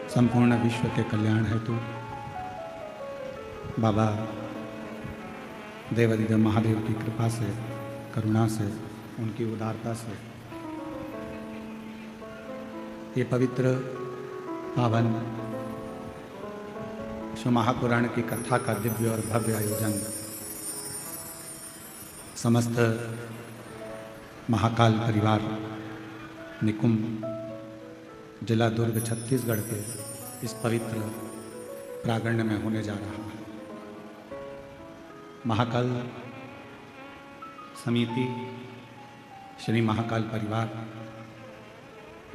संपूर्ण विश्व के कल्याण हेतु बाबा देवादिदेव महादेव की कृपा से, करुणा से, उनकी उदारता से ये पवित्र पावन शिव महापुराण की कथा का दिव्य और भव्य आयोजन समस्त महाकाल परिवार निकुंभ जिला दुर्ग छत्तीसगढ़ के इस पवित्र प्रांगण में होने जा रहा है। महाकाल समिति श्री महाकाल परिवार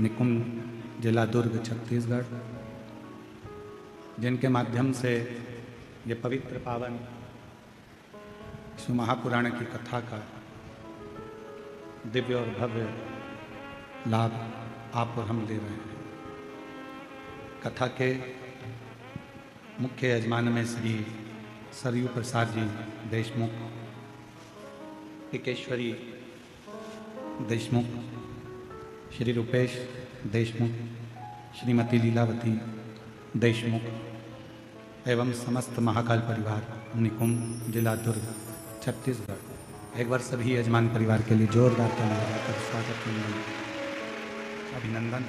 निकुंभ जिला दुर्ग छत्तीसगढ़, जिनके माध्यम से ये पवित्र पावन शिव महापुराण की कथा का दिव्य और भव्य लाभ आप और हम ले रहे हैं। कथा के मुख्य यजमान में श्री सरयू प्रसाद जी देशमुख, टिकेश्वरी देशमुख, श्री रूपेश देशमुख, श्रीमती लीलावती देशमुख एवं समस्त महाकाल परिवार निकुंभ जिला दुर्ग छत्तीसगढ़। एक बार सभी यजमान परिवार के लिए जोरदार ताली बजाकर स्वागत अभिनंदन,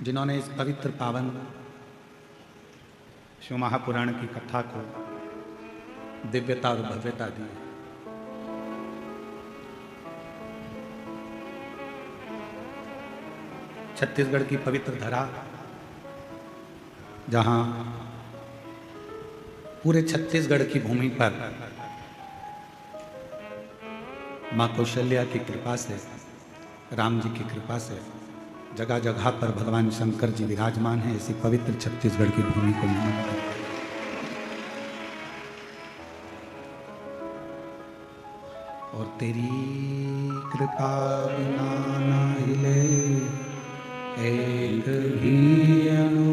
जिन्होंने इस पवित्र पावन शिव महापुराण की कथा को दिव्यता और भव्यता दी। छत्तीसगढ़ की पवित्र धरा, जहां पूरे छत्तीसगढ़ की भूमि पर मां कौशल्या की कृपा से, राम जी की कृपा से जगह जगह पर भगवान शंकर जी विराजमान हैं। इसी पवित्र छत्तीसगढ़ की भूमि को नमन करते हैं। और तेरी कृपा बिना ना हिले एक भी अणु,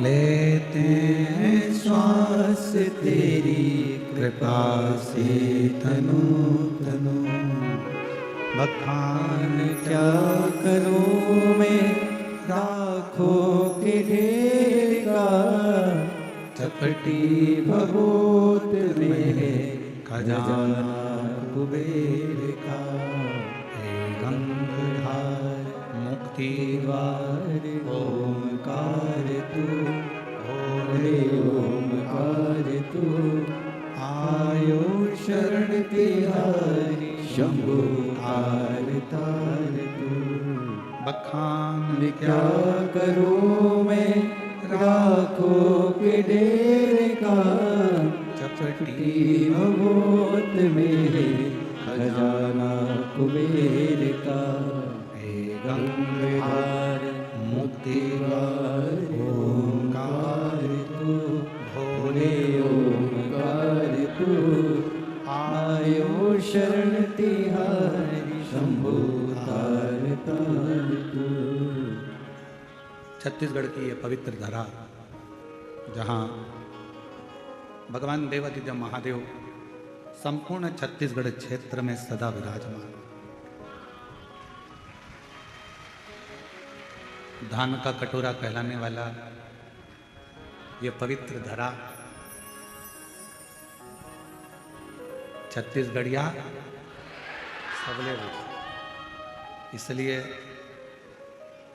लेते हैं श्वास तेरी कृपा से तनु तनु। बखान क्या करूं मैं राखों के ढेर का, चपटी भभूत में खजाना कुबेर का। हे गंगाधार मुक्ति द्वार ओमकार तू, भोले ओमकार तू। आयो शरण तिहारी शंभु तार तार तू। बखान क्या करूं मैं राखों के ढेर का, चपटी भभूत मेरे खजाना कुबेर का। हे गंगाधार मुक्ति द्वार ओमकार तू, भोले ओमकार तू। आयो शरण तिहारी शंभु तार तार तू। छत्तीसगढ़ की ये पवित्र धरा, जहाँ भगवान देवादिदेव महादेव संपूर्ण छत्तीसगढ़ क्षेत्र में सदा विराजमान। धान का कटोरा कहलाने वाला ये पवित्र धरा छत्तीसगढ़िया सबले रूप। इसलिए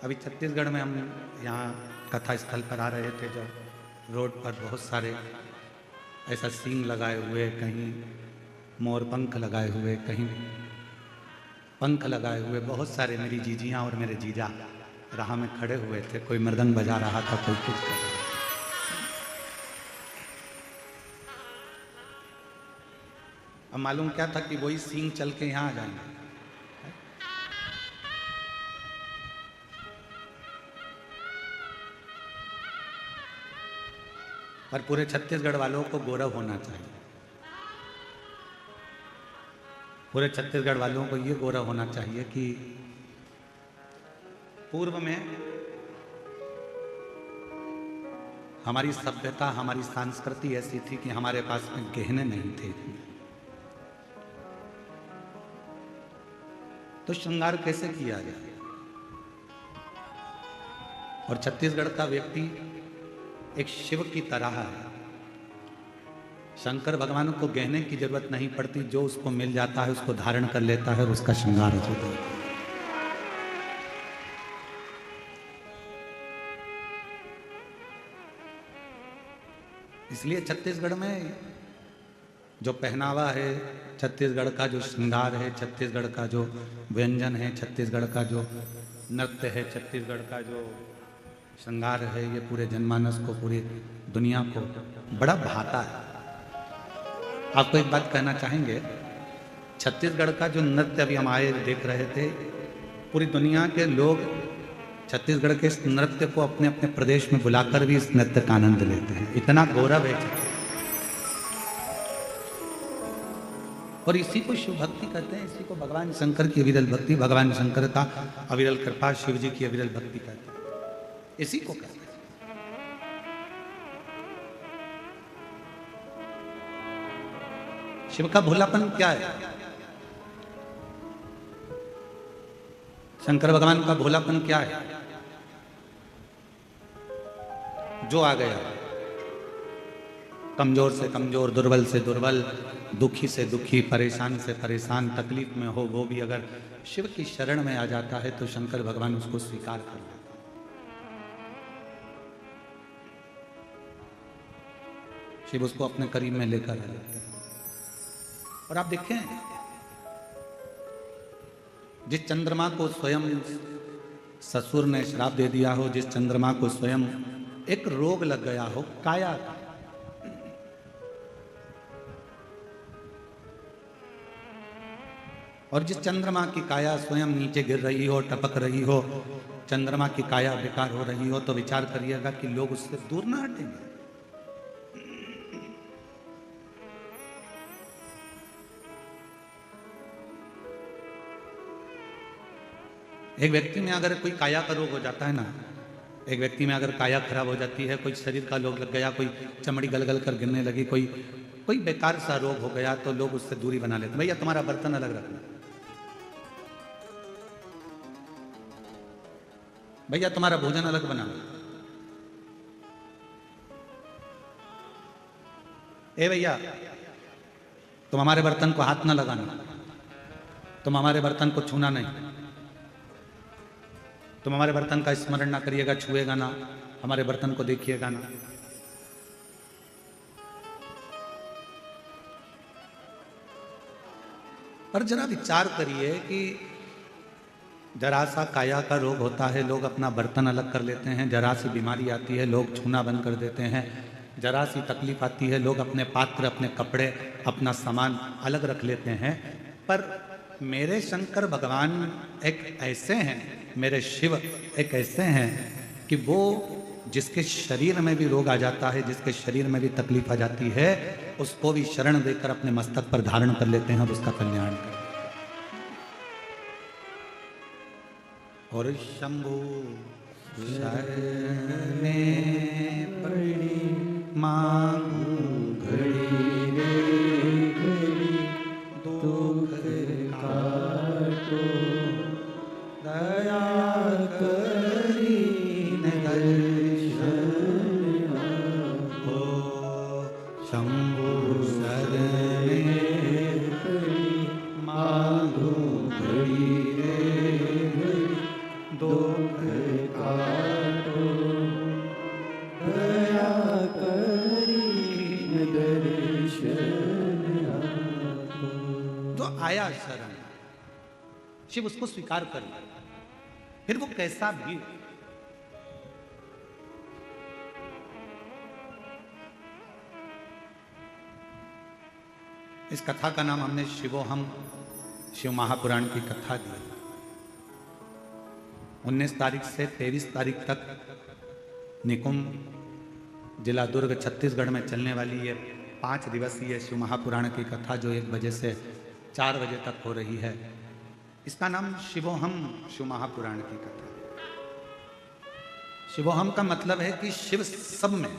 अभी छत्तीसगढ़ में हम यहाँ कथा स्थल पर आ रहे थे, जब रोड पर बहुत सारे ऐसा सींग लगाए हुए, कहीं मोर पंख लगाए हुए, कहीं पंख लगाए हुए, बहुत सारे मेरी जीजियाँ और मेरे जीजा राह में खड़े हुए थे। कोई मृदंग बजा रहा था, कोई कुछ कर रहा था। अब मालूम क्या था कि वही सींग चल के यहाँ आ जाएंगे। पर पूरे छत्तीसगढ़ वालों को गौरव होना चाहिए। पूरे छत्तीसगढ़ वालों को ये गौरव होना चाहिए कि पूर्व में हमारी सभ्यता, हमारी संस्कृति ऐसी थी कि हमारे पास में गहने नहीं थे। तो श्रृंगार कैसे किया जाए? और छत्तीसगढ़ का व्यक्ति एक शिव की तरह है। शंकर भगवान को गहने की जरूरत नहीं पड़ती, जो उसको मिल जाता है उसको धारण कर लेता है और उसका श्रृंगार हो जाता है। इसलिए छत्तीसगढ़ में जो पहनावा है, छत्तीसगढ़ का जो श्रृंगार है, छत्तीसगढ़ का जो व्यंजन है, छत्तीसगढ़ का जो नृत्य है, छत्तीसगढ़ का जो श्रृंगार है, ये पूरे जनमानस को, पूरी दुनिया को बड़ा भाता है। आपको एक बात कहना चाहेंगे, छत्तीसगढ़ का जो नृत्य अभी हम आए देख रहे थे, पूरी दुनिया के लोग छत्तीसगढ़ के इस नृत्य को अपने अपने प्रदेश में बुलाकर भी इस नृत्य का आनंद लेते हैं। इतना गौरव है और इसी को शिव भक्ति कहते हैं, इसी को भगवान शंकर की अविरल भक्ति, भगवान शंकर का अविरल कृपा, शिव जी की अविरल भक्ति कहते हैं, इसी को कहते हैं। शिव का भोलापन क्या है? शंकर भगवान का भोलापन क्या है? जो आ गया, कमजोर से कमजोर, दुर्बल से दुर्बल, दुखी से दुखी, परेशान से परेशान, तकलीफ में हो, वो भी अगर शिव की शरण में आ जाता है तो शंकर भगवान उसको स्वीकार कर लेते हैं। शिव उसको अपने करीब में लेकर आ जाते हैं। और आप देखें, जिस चंद्रमा को स्वयं ससुर ने श्राप दे दिया हो, जिस चंद्रमा को स्वयं एक रोग लग गया हो, काया का, और जिस चंद्रमा की काया स्वयं नीचे गिर रही हो, टपक रही हो, चंद्रमा की काया बेकार हो रही हो, तो विचार करिएगा कि लोग उससे दूर ना हटेंगे। एक व्यक्ति में अगर कोई काया का रोग हो जाता है ना, एक व्यक्ति में अगर काया खराब हो जाती है, कोई शरीर का रोग लग गया, कोई चमड़ी गल कर गिरने लगी, कोई बेकार सा रोग हो गया, तो लोग उससे दूरी बना लेते हैं। भैया तुम्हारा बर्तन अलग रखना, भैया तुम्हारा भोजन अलग बनाओ, ए भैया तुम हमारे बर्तन को हाथ ना लगाना, तुम हमारे बर्तन को छूना नहीं, तुम हमारे बर्तन का स्मरण ना करिएगा, छुएगा ना, हमारे बर्तन को देखिएगा ना। पर जरा विचार करिए कि जरा सा काया का रोग होता है, लोग अपना बर्तन अलग कर लेते हैं, जरा सी बीमारी आती है, लोग छूना बंद कर देते हैं, जरा सी तकलीफ आती है, लोग अपने पात्र, अपने कपड़े, अपना सामान अलग रख लेते हैं। पर मेरे शंकर भगवान एक ऐसे हैं, मेरे शिव एक ऐसे हैं कि वो जिसके शरीर में भी रोग आ जाता है, जिसके शरीर में भी तकलीफ आ जाती है, उसको भी शरण देकर अपने मस्तक पर धारण कर लेते हैं और उसका कल्याण करते हैं। और शंभु शरणे पड़ी मांगू घड़ी रे घड़ी, दुख काटो दया करी दर्शन हो। शंभु शरणे पड़ी मांगू घड़ी रे घड़ी, दुख काटो दया करी दर्शन हो। जो आया शरण, शिव उसको स्वीकार कर लिया, फिर वो कैसा भी। इस कथा का नाम हमने शिवोहम, शिव महापुराण की कथा दी। 19 तारीख से 23 तारीख तक निकुंभ जिला दुर्ग छत्तीसगढ़ में चलने वाली ये 5 दिवसीय शिव महापुराण की कथा, जो 1 बजे से 4 बजे तक हो रही है, इसका नाम शिवोहम, शिव महापुराण की कथा। शिवोहम का मतलब है कि शिव सब में।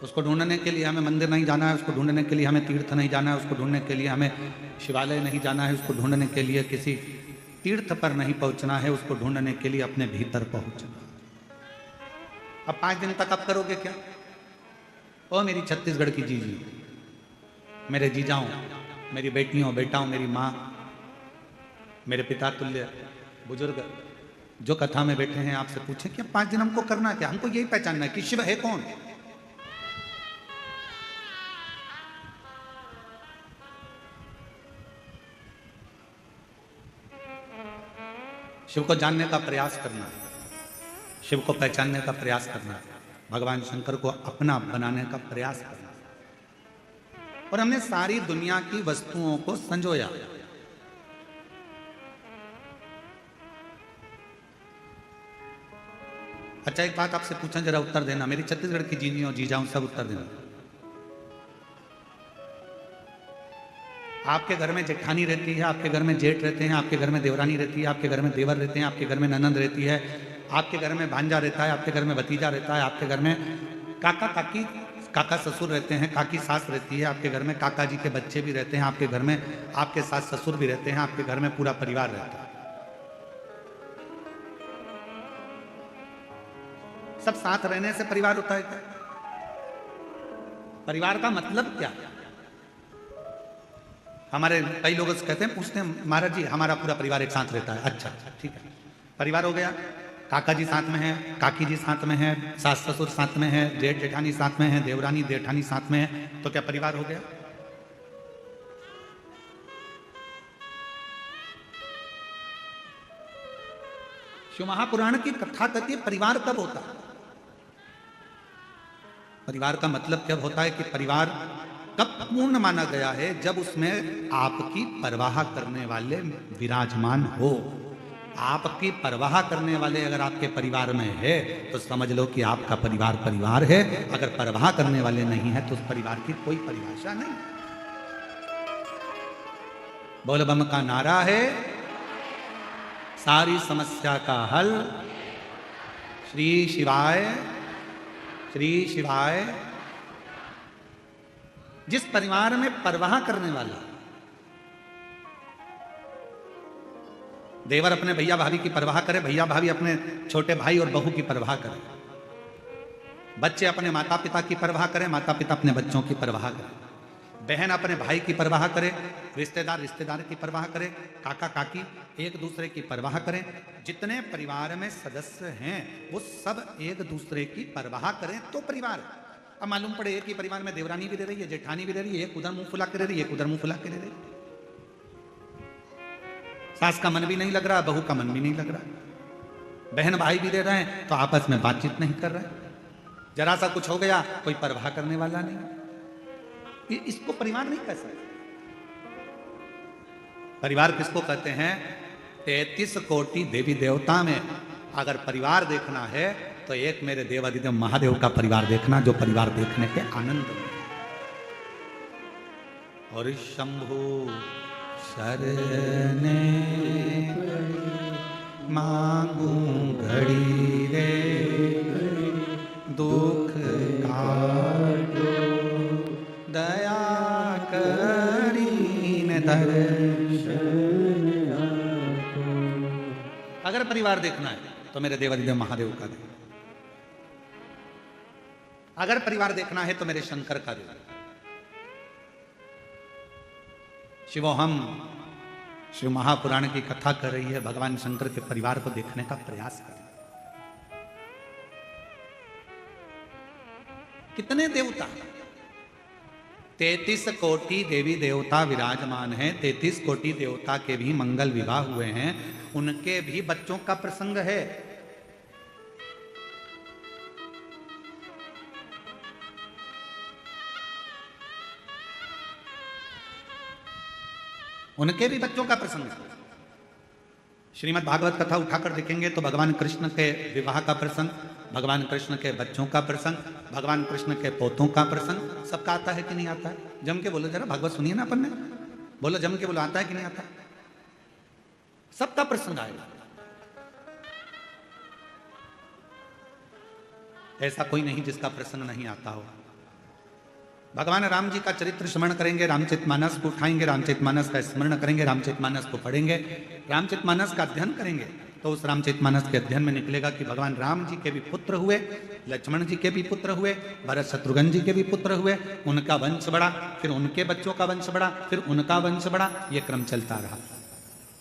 उसको ढूंढने के लिए हमें मंदिर नहीं जाना है, उसको ढूंढने के लिए हमें तीर्थ नहीं जाना है, उसको ढूंढने के लिए हमें शिवालय नहीं जाना है, उसको ढूंढने के लिए किसी तीर्थ पर नहीं पहुंचना है, उसको ढूंढने के लिए अपने भीतर पहुंचना। अब 5 दिन तक आप करोगे क्या? ओ मेरी छत्तीसगढ़ की जीजी, मेरे जीजाओं, मेरी बेटियों बेटाओं, मेरी माँ, मेरे पिता तुल्य बुजुर्ग जो कथा में बैठे हैं, आपसे पूछें कि 5 दिन हमको करना क्या? हमको यही पहचानना है कि शिव है कौन। शिव को जानने का प्रयास करना है, शिव को पहचानने का प्रयास करना है, भगवान शंकर को अपना बनाने का प्रयास करना है। और हमने सारी दुनिया की वस्तुओं को संजोया। अच्छा, एक बात आपसे पूछा, जरा उत्तर देना, मेरी छत्तीसगढ़ की जीजियों जीजाओं सब उत्तर देना। आपके घर में जेठानी रहती है, आपके घर में जेठ रहते हैं, आपके घर में देवरानी रहती है, आपके घर में देवर रहते हैं, आपके घर में ननंद रहती है, आपके घर में भांजा रहता है, आपके घर में भतीजा रहता है, आपके घर में काका काकी काका ससुर रहते हैं, काकी सास रहती है, आपके घर में काका जी के बच्चे भी रहते हैं, आपके घर में आपके सास ससुर भी रहते हैं, आपके घर में पूरा परिवार रहता है। सब साथ रहने से परिवार होता है क्या? परिवार का मतलब क्या? हमारे कई लोग कहते हैं, पूछते हैं, महाराज जी हमारा पूरा परिवार एक साथ रहता है। अच्छा अच्छा ठीक है, परिवार हो गया, काका जी साथ में है, काकी जी साथ में है, सास ससुर साथ में है, जेठ जेठानी साथ में है, देवरानी जेठानी साथ में है, तो क्या परिवार हो गया? शिव महापुराण की कथा कहती है परिवार कब होता है। परिवार का मतलब क्या होता है कि परिवार कब पूर्ण माना गया है? जब उसमें आपकी परवाह करने वाले विराजमान हो। आपकी परवाह करने वाले अगर आपके परिवार में है तो समझ लो कि आपका परिवार परिवार है। अगर परवाह करने वाले नहीं है तो उस परिवार की कोई परिभाषा नहीं। बोल बम का नारा है, सारी समस्या का हल श्री शिवाय, श्री शिवाय। जिस परिवार में परवाह करने वाला, देवर अपने भैया भाभी की परवाह करे, भैया भाभी अपने छोटे भाई और बहू की परवाह करे, बच्चे अपने माता पिता की परवाह करें, माता पिता अपने बच्चों की परवाह करें, बहन अपने भाई की परवाह करे, रिश्तेदार रिश्तेदार की परवाह करे, काका काकी एक दूसरे की परवाह करें। जितने परिवार में सदस्य हैं वो सब एक दूसरे की परवाह करें तो परिवार। अब मालूम पड़े एक ही परिवार में देवरानी भी रह रही है, जेठानी भी रह रही है, एक उधर मुंह फुला के रह रही है, एक उधर मुंह फुला के रह रही है, सास का मन भी नहीं लग रहा, बहू का मन भी नहीं लग रहा, बहन भाई भी रह रहे हैं तो आपस में बातचीत नहीं कर रहे, जरा सा कुछ हो गया कोई परवाह करने वाला नहीं। इसको परिवार नहीं कह सकते। परिवार किसको कहते हैं? 33 कोटि देवी देवता में अगर परिवार देखना है तो एक मेरे देवादिदेव महादेव का परिवार देखना, जो परिवार देखने के आनंद में। और शंभु शरणे मांगू घड़ी रे, दुख काटो दया करीन दर्शन। अगर परिवार देखना है तो मेरे देवादिदेव महादेव का दे, अगर परिवार देखना है तो मेरे शंकर का दे। शिवोहम शिव महापुराण की कथा कर रही है, भगवान शंकर के परिवार को देखने का प्रयास कर। कितने देवता? 33 कोटि देवी देवता विराजमान हैं। 33 कोटि देवता के भी मंगल विवाह हुए हैं, उनके भी बच्चों का प्रसंग है। उनके भी बच्चों का प्रसंग है। श्रीमद् भागवत कथा उठाकर देखेंगे तो भगवान कृष्ण के विवाह का प्रसंग, भगवान कृष्ण के बच्चों का प्रसंग, भगवान कृष्ण के पोतों का प्रसंग सबका आता है कि नहीं आता है? जम के बोलो जरा, भागवत सुनिए ना अपन ने, बोलो जम के बोलो, आता है कि नहीं आता? सबका प्रसंग आएगा। ऐसा कोई नहीं जिसका प्रसंग नहीं आता हो। भगवान राम जी का चरित्र स्मरण करेंगे, रामचरितमानस को उठाएंगे, रामचरितमानस का स्मरण करेंगे, रामचरितमानस को पढ़ेंगे, रामचरितमानस का अध्ययन करेंगे, तो उस रामचरितमानस के अध्ययन में निकलेगा कि भगवान राम जी के भी पुत्र हुए, लक्ष्मण जी के भी पुत्र हुए, भरत शत्रुघ्न जी के भी पुत्र हुए, उनका वंश बढ़ा, फिर उनके बच्चों का वंश बढ़ा, फिर उनका वंश बढ़ा, ये क्रम चलता रहा।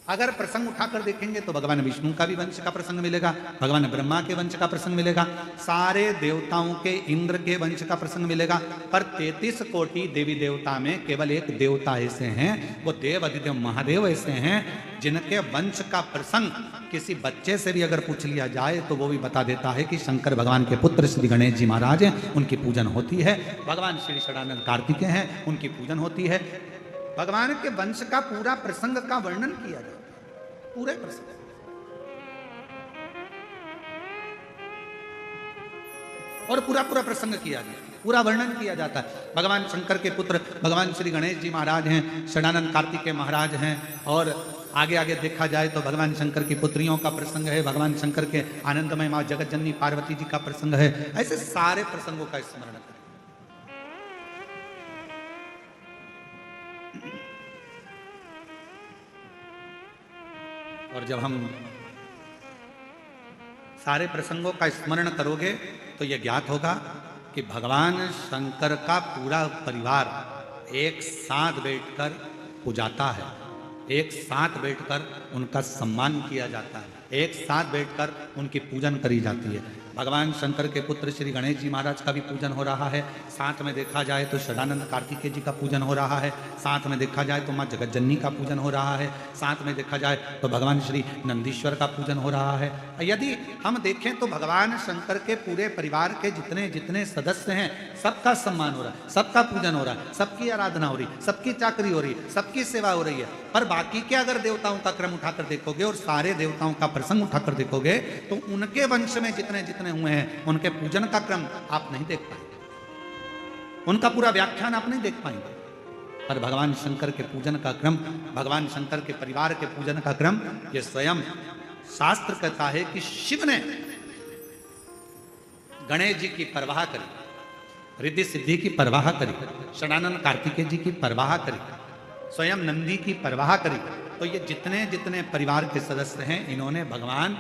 अगर प्रसंग उठाकर देखेंगे तो भगवान विष्णु का भी वंश का प्रसंग मिलेगा, भगवान ब्रह्मा के वंश का प्रसंग मिलेगा, सारे देवताओं के, इंद्र के वंश का प्रसंग मिलेगा। पर 33 कोटि देवी देवता में केवल एक देवता ऐसे हैं, वो देव अधिदेव महादेव ऐसे हैं जिनके वंश का प्रसंग किसी बच्चे से भी अगर पूछ लिया जाए तो वो भी बता देता है कि शंकर भगवान के पुत्र श्री गणेश जी महाराज हैं, उनकी पूजन होती है। भगवान श्री षडानंद कार्तिकेय हैं, उनकी पूजन होती है। भगवान के वंश का पूरा प्रसंग का वर्णन किया जाता है, पूरे प्रसंग। और पूरा प्रसंग किया गया, पूरा वर्णन किया जाता है। भगवान शंकर के पुत्र भगवान श्री गणेश जी महाराज हैं, षडानंद कार्तिकेय महाराज हैं, और आगे आगे देखा जाए तो भगवान शंकर की पुत्रियों का प्रसंग है, भगवान शंकर के आनंदमय मां जगत जननी पार्वती जी का प्रसंग है। ऐसे सारे प्रसंगों का स्मरण करें। और जब हम सारे प्रसंगों का स्मरण करोगे तो यह ज्ञात होगा कि भगवान शंकर का पूरा परिवार एक साथ बैठकर पूजाता है, एक साथ बैठकर उनका सम्मान किया जाता है, एक साथ बैठकर उनकी पूजन करी जाती है। भगवान शंकर के पुत्र श्री गणेश जी महाराज का भी पूजन हो रहा है, साथ में देखा जाए तो षडानंद कार्तिकेय जी का पूजन हो रहा है, साथ में देखा जाए तो माँ जगत जननी का पूजन हो रहा है, साथ में देखा जाए तो भगवान श्री नंदीश्वर का पूजन हो रहा है। यदि हम देखें तो भगवान शंकर के पूरे परिवार के जितने जितने सदस्य हैं सबका सम्मान हो रहा है, सबका पूजन हो रहा है, सबकी आराधना हो रही, सबकी चाकरी हो रही, सबकी सेवा हो रही है। पर बाकी के अगर देवताओं का क्रम उठाकर देखोगे और सारे देवताओं का प्रसंग उठाकर देखोगे तो उनके वंश में जितने जितने हुए हैं उनके पूजन का क्रम आप नहीं देख पाएंगे, उनका पूरा व्याख्यान आप नहीं देख पाएंगे। पर भगवान शंकर के पूजन का क्रम, भगवान शंकर के परिवार के पूजन का क्रम, ये स्वयं शास्त्र कहता है कि शिव ने गणेश जी की परवाह करी, रिद्धि सिद्धि की परवाह करी, षडानंद कार्तिकेय जी की परवाह करी, स्वयं नंदी की परवाह करी। तो ये जितने जितने परिवार के सदस्य हैं इन्होंने भगवान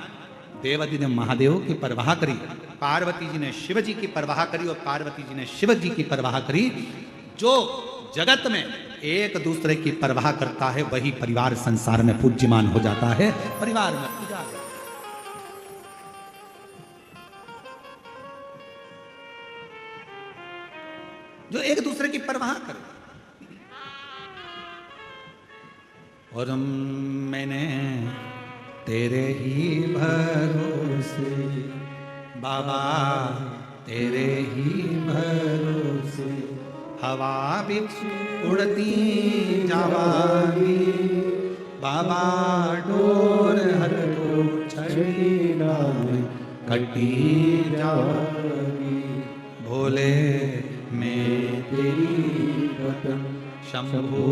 देवाधिदेव महादेव की परवाह करी, पार्वती जी ने शिव जी की परवाह करी और पार्वती जी ने शिव जी की परवाह करी। जो जगत में एक दूसरे की परवाह करता है वही परिवार संसार में पूज्यमान हो जाता है, परिवार में पूजा। जो एक दूसरे की परवाह करे। और मैंने तेरे ही भरोसे बाबा, तेरे ही भरोसे हवा बिच उड़ती जावागी, बाबा डोर हर को छड़ी नाम कटी जावागी। भोले मैं तेरी पतन, शंभो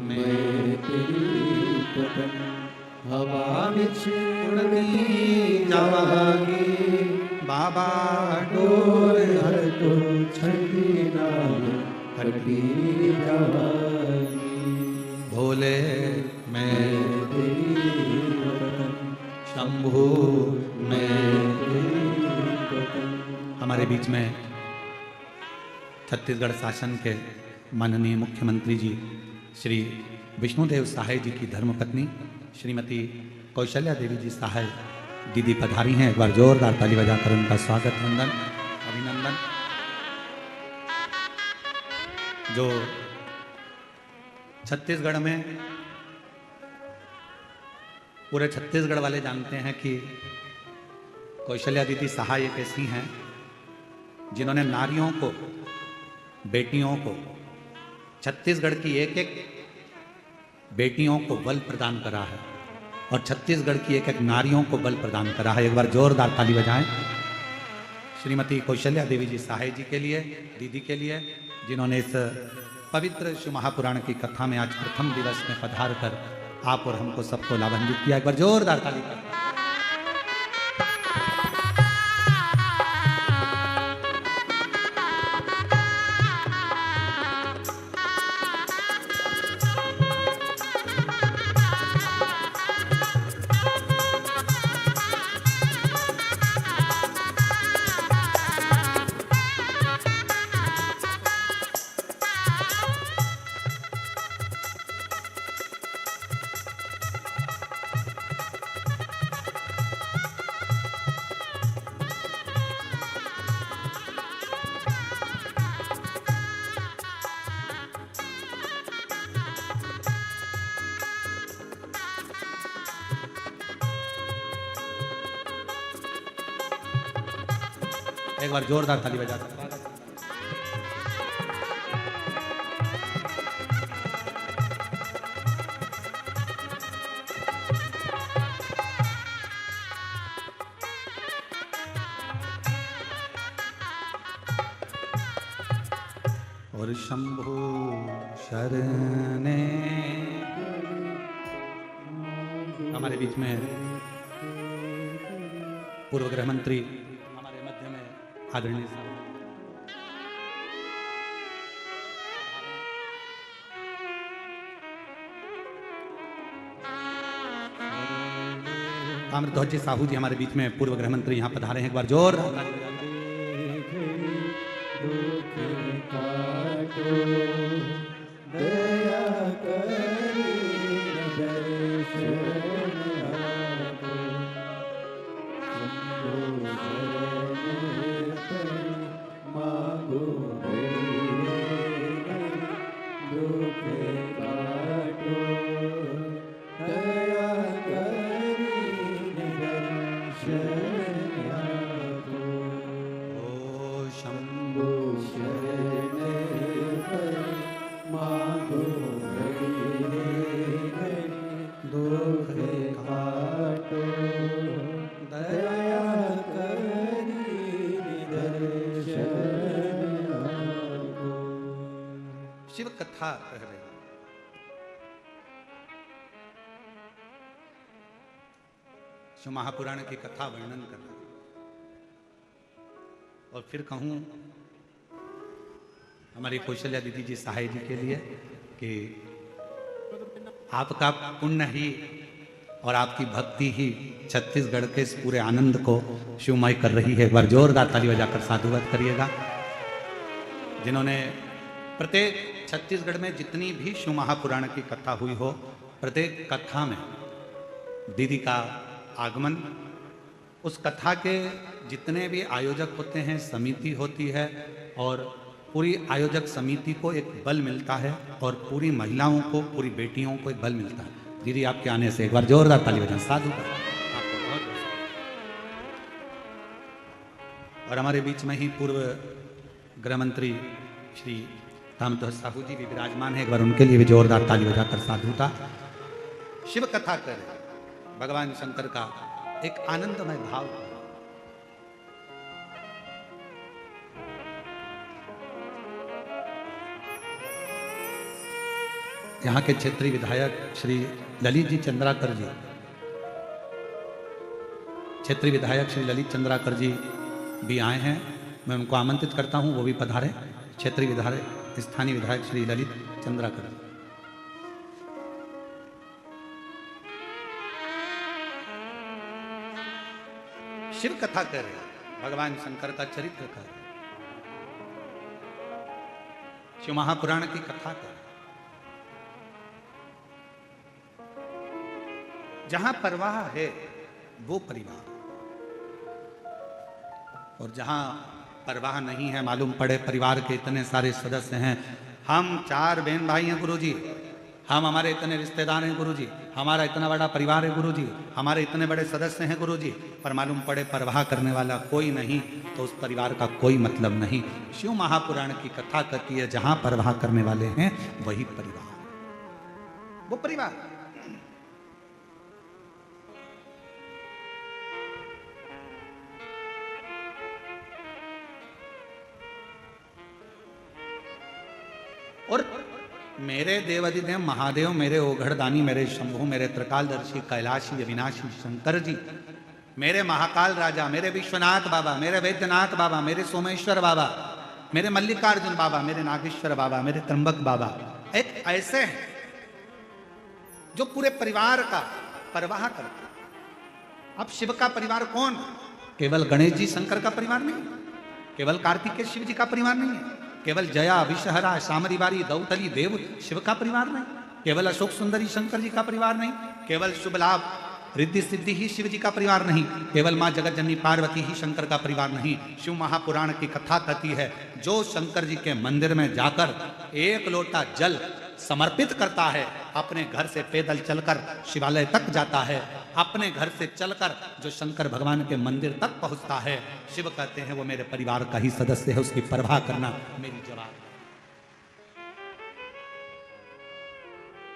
मैं तेरी पतन, हवा बिच उड़ती जावागी, बाबा डोर हर तो छड़ी नाम कटी जावागी। भोले मैं तेरी पतन, शंभो मैं तेरी पतन। हमारे बीच में छत्तीसगढ़ शासन के माननीय मुख्यमंत्री जी श्री विष्णुदेव सहाय जी की धर्मपत्नी श्रीमती कौशल्या देवी जी सहाय दीदी पधारी हैं। एक बार जोरदार ताली बजाकर उनका स्वागत, वंदन, अभिनंदन। जो छत्तीसगढ़ में पूरे छत्तीसगढ़ वाले जानते हैं कि कौशल्या दीदी सहाय एक ऐसी हैं जिन्होंने नारियों को, बेटियों को, छत्तीसगढ़ की एक एक बेटियों को बल प्रदान करा है और छत्तीसगढ़ की एक एक नारियों को बल प्रदान करा है। एक बार जोरदार ताली बजाएं श्रीमती कौशल्या देवी जी सहाय जी के लिए, दीदी के लिए, जिन्होंने इस पवित्र शिव महापुराण की कथा में आज प्रथम दिवस में पधार कर आप और हमको सबको लाभान्वित किया। एक बार जोरदार ताली कर। एक बार जोरदार ताली बजाकर। और शंभु शरणे हमारे बीच में पूर्व गृह मंत्री हमारे मध्य में आदरणीय ताम्रध्वज साहू जी हमारे बीच में पूर्व गृह मंत्री यहाँ पधारे हैं। एक बार जोर शिव कथा कह रहे हैं। शिव महापुराण की कथा वर्णन कर रहे हैं। और फिर कहूं हमारी कौशल्या दीदी जी सहाय जी के लिए कि आपका पुण्य ही और आपकी भक्ति ही छत्तीसगढ़ के इस पूरे आनंद को शिवमय कर रही है। एक बार जोरदार ताली बजाकर साधुवाद करिएगा। जिन्होंने प्रत्येक छत्तीसगढ़ में जितनी भी शिव महापुराण की कथा हुई हो, प्रत्येक कथा में दीदी का आगमन, उस कथा के जितने भी आयोजक होते हैं, समिति होती है और पूरी आयोजक समिति को एक बल मिलता है और पूरी महिलाओं को, पूरी बेटियों को एक बल मिलता है। दीदी आपके आने से एक बार जोरदार ताली बजाएं। साधु का आपको बहुत। और हमारे बीच में ही पूर्व गृह मंत्री श्री ताम्रध्वज साहू जी भी विराजमान है। एक बार उनके लिए भी जोरदार ताली बजाकर साधुता। शिव कथा कर भगवान शंकर का एक आनंदमय भाव। यहाँ के क्षेत्रीय विधायक श्री ललित जी चंद्राकर जी, क्षेत्रीय विधायक श्री ललित चंद्राकर जी भी आए हैं। मैं उनको आमंत्रित करता हूं, वो भी पधारे। क्षेत्रीय विधायक, स्थानीय विधायक श्री ललित चंद्राकर जी। शिव कथा कर रहे, भगवान शंकर का चरित्र कर रहे, शिव महापुराण की कथा कर। जहां परवाह है वो परिवार, और जहां परवाह नहीं है, मालूम पड़े परिवार के इतने सारे सदस्य हैं, हम 4 बहन भाई हैं गुरुजी, हम हमारे इतने रिश्तेदार हैं गुरुजी, हमारा इतना बड़ा परिवार है गुरुजी, हमारे इतने बड़े सदस्य हैं गुरुजी, पर मालूम पड़े परवाह करने वाला कोई नहीं, तो उस परिवार का कोई मतलब नहीं। शिव महापुराण की कथा कहती है जहां परवाह करने वाले हैं वही परिवार, वो परिवार। और मेरे देवाधिदेव महादेव, मेरे ओघड़दानी, मेरे शंभु, मेरे त्रिकालदर्शी, कैलाशी, अविनाशी शंकर जी, मेरे महाकाल राजा, मेरे विश्वनाथ बाबा, मेरे वैद्यनाथ बाबा, मेरे सोमेश्वर बाबा, मेरे मल्लिकार्जुन बाबा, मेरे नागेश्वर बाबा, मेरे त्र्यंबक बाबा, एक ऐसे हैं जो पूरे परिवार का परवाह करते। अब शिव का परिवार कौन? केवल गणेश जी शंकर का परिवार नहीं, केवल कार्तिकेय शिव जी का परिवार नहीं है, केवल जया, विषहरा, सामरीवारी, दौतली देव शिव का परिवार नहीं, केवल अशोक सुंदरी शंकर जी का परिवार नहीं, केवल शुभ लाभ रिद्धि सिद्धि ही शिव जी का परिवार नहीं, केवल माँ जगत जननी पार्वती ही शंकर का परिवार नहीं। शिव महापुराण की कथा कहती है जो शंकर जी के मंदिर में जाकर 1 लोटा जल समर्पित करता है, अपने घर से पैदल चलकर शिवालय तक जाता है, अपने घर से चलकर जो शंकर भगवान के मंदिर तक पहुंचता है, शिव कहते हैं वो मेरे परिवार का ही सदस्य है, उसकी परवाह करना मेरी जवाब है।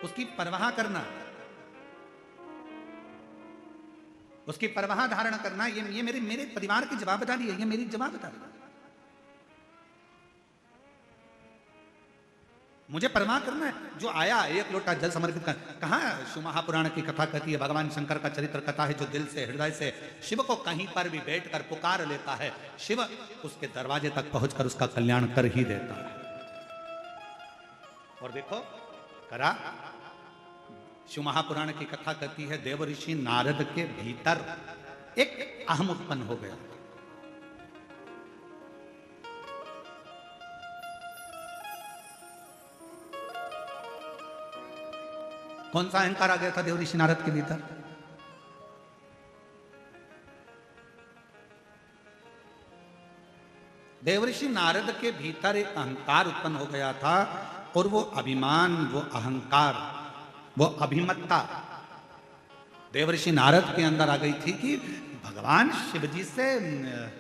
उसकी परवाह करना, उसकी परवाह धारण करना, ये मेरे परिवार की जवाबदारी है, ये मेरी जवाबदारी है। मुझे परवाह करना है। जो आया एक लोटा जल समर्पित कर, कहाँ शिव महापुराण की कथा कहती है, भगवान शंकर का चरित्र कथा है, जो दिल से हृदय से शिव को कहीं पर भी बैठकर पुकार लेता है, शिव उसके दरवाजे तक पहुंचकर उसका कल्याण कर ही देता है। और देखो करा, शिव महापुराण की कथा कहती है, देव ऋषि नारद के भीतर एक अहम उत्पन्न हो गया। कौन सा अहंकार आ गया था देव ऋषि नारद के भीतर? देव ऋषि नारद के भीतर एक अहंकार उत्पन्न हो गया था, और वो अभिमान, वो अहंकार, वो अभिमत्ता देव ऋषि नारद के अंदर आ गई थी कि भगवान शिव जी से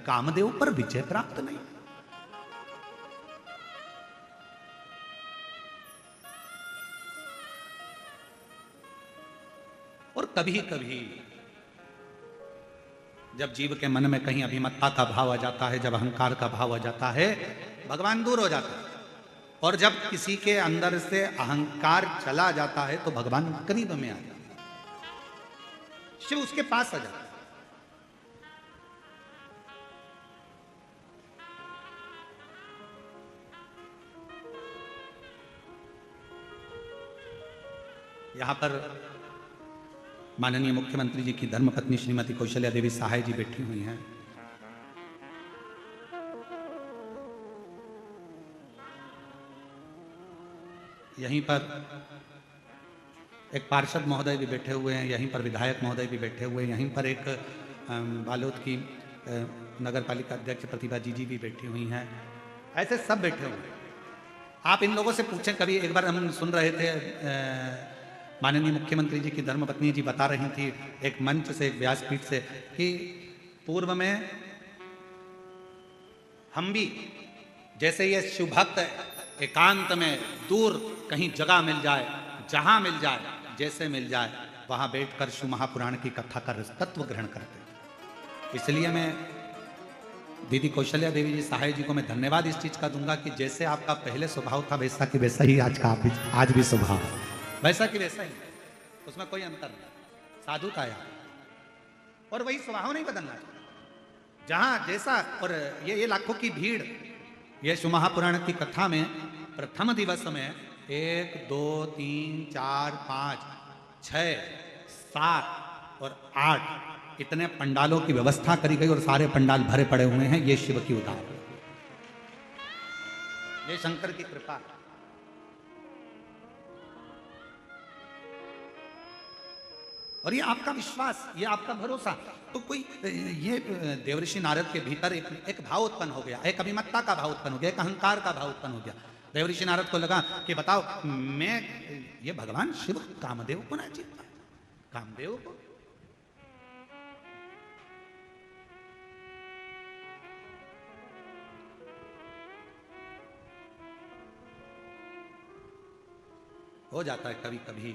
कामदेव पर विजय प्राप्त नहीं। और कभी कभी जब जीव के मन में कहीं अभिमत्ता का भाव आ जाता है, जब अहंकार का भाव आ जाता है, भगवान दूर हो जाता है। और जब किसी के अंदर से अहंकार चला जाता है तो भगवान करीब में आ जाता है, शिव उसके पास आ जाता है। यहां पर माननीय मुख्यमंत्री जी की धर्मपत्नी श्रीमती कौशल्या देवी सहाय जी बैठी हुई हैं। यहीं पर एक पार्षद महोदय भी बैठे हुए हैं, यहीं पर विधायक महोदय भी बैठे हुए हैं, यहीं पर एक बालोद की नगर पालिका अध्यक्ष प्रतिभा जी भी बैठी हुई हैं। ऐसे सब बैठे हुए हैं। आप इन लोगों से पूछें, कभी एक बार हम सुन रहे थे, माननीय मुख्यमंत्री जी की धर्मपत्नी जी बता रही थी एक मंच से, एक व्यासपीठ से, कि पूर्व में हम भी जैसे ये शिव भक्त एकांत में दूर कहीं जगह मिल जाए, जहां मिल जाए, जैसे मिल जाए, वहां बैठकर शिव महापुराण की कथा का तत्व ग्रहण करते। इसलिए मैं दीदी कौशल्या देवी जी सहाय जी को मैं धन्यवाद इस चीज का दूंगा कि जैसे आपका पहले स्वभाव था वैसा कि वैसा ही आज भी स्वभाव, वैसा कि वैसा ही, उसमें कोई अंतर नहीं, साधुता है। और वही स्वभाव नहीं बदलना, जहां जैसा। और ये लाखों की भीड़, ये शिव महापुराण की कथा में प्रथम दिवस में 1 2 3 4 5 6 7 और 8 इतने पंडालों की व्यवस्था करी गई, और सारे पंडाल भरे पड़े हुए हैं। ये शिव की उदाहरण, ये शंकर की कृपा। और ये आपका विश्वास, ये आपका भरोसा। तो कोई ये देवऋषि नारद के भीतर एक भाव उत्पन्न हो गया, एक अभिमत्ता का भाव उत्पन्न हो गया, एक अहंकार का भाव उत्पन्न हो गया। देवऋषि नारद को लगा कि बताओ, मैं ये भगवान शिव कामदेव को ना जीतता, कामदेव को। हो जाता है कभी कभी,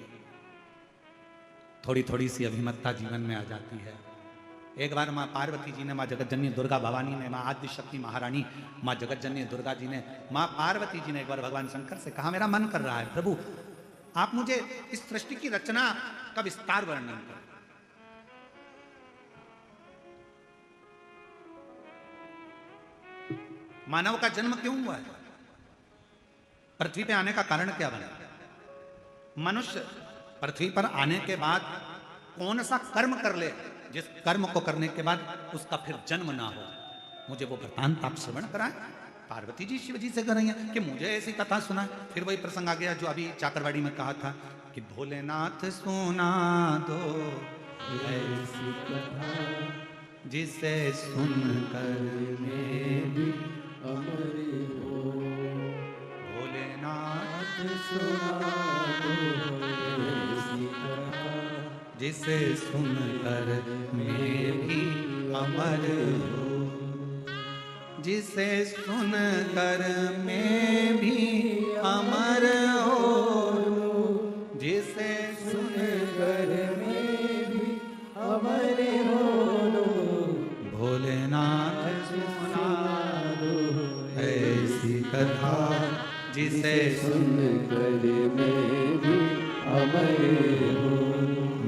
थोड़ी थोड़ी सी अभिमत्ता जीवन में आ जाती है। एक बार माँ पार्वती जी ने, माँ जगतजननी दुर्गा भवानी ने, माँ आदि शक्ति महारानी माँ जगतजननी दुर्गा जी ने, माँ पार्वती जी ने एक बार भगवान शंकर से कहा, मेरा मन कर रहा है प्रभु, आप मुझे इस सृष्टि की रचना का विस्तार वर्णन करें। मानव का जन्म क्यों हुआ है? पृथ्वी पे आने का कारण क्या बना? मनुष्य पृथ्वी पर आने के बाद कौन सा कर्म कर ले जिस कर्म को करने के बाद उसका फिर जन्म ना हो? मुझे वो वृत्तांत आप श्रवण कराएं। पार्वती जी शिव जी से कर रही हैं कि मुझे ऐसी कथा सुना। फिर वही प्रसंग आ गया जो अभी चाकरवाड़ी में कहा था कि भोलेनाथ सुना दो ऐसी कथा जिसे सुनकर मैं भी अमर हो। भोलेनाथ सुना दो ऐसी कथा जिसे सुनकर मैं भी अमर हो, जिसे सुनकर मैं भी अमर हो, जिसे सुनकर मैं भी अमर हो। भोलेनाथ सुना दो ऐसी कथा, जिसे सुनकर मैं भी अमर हो।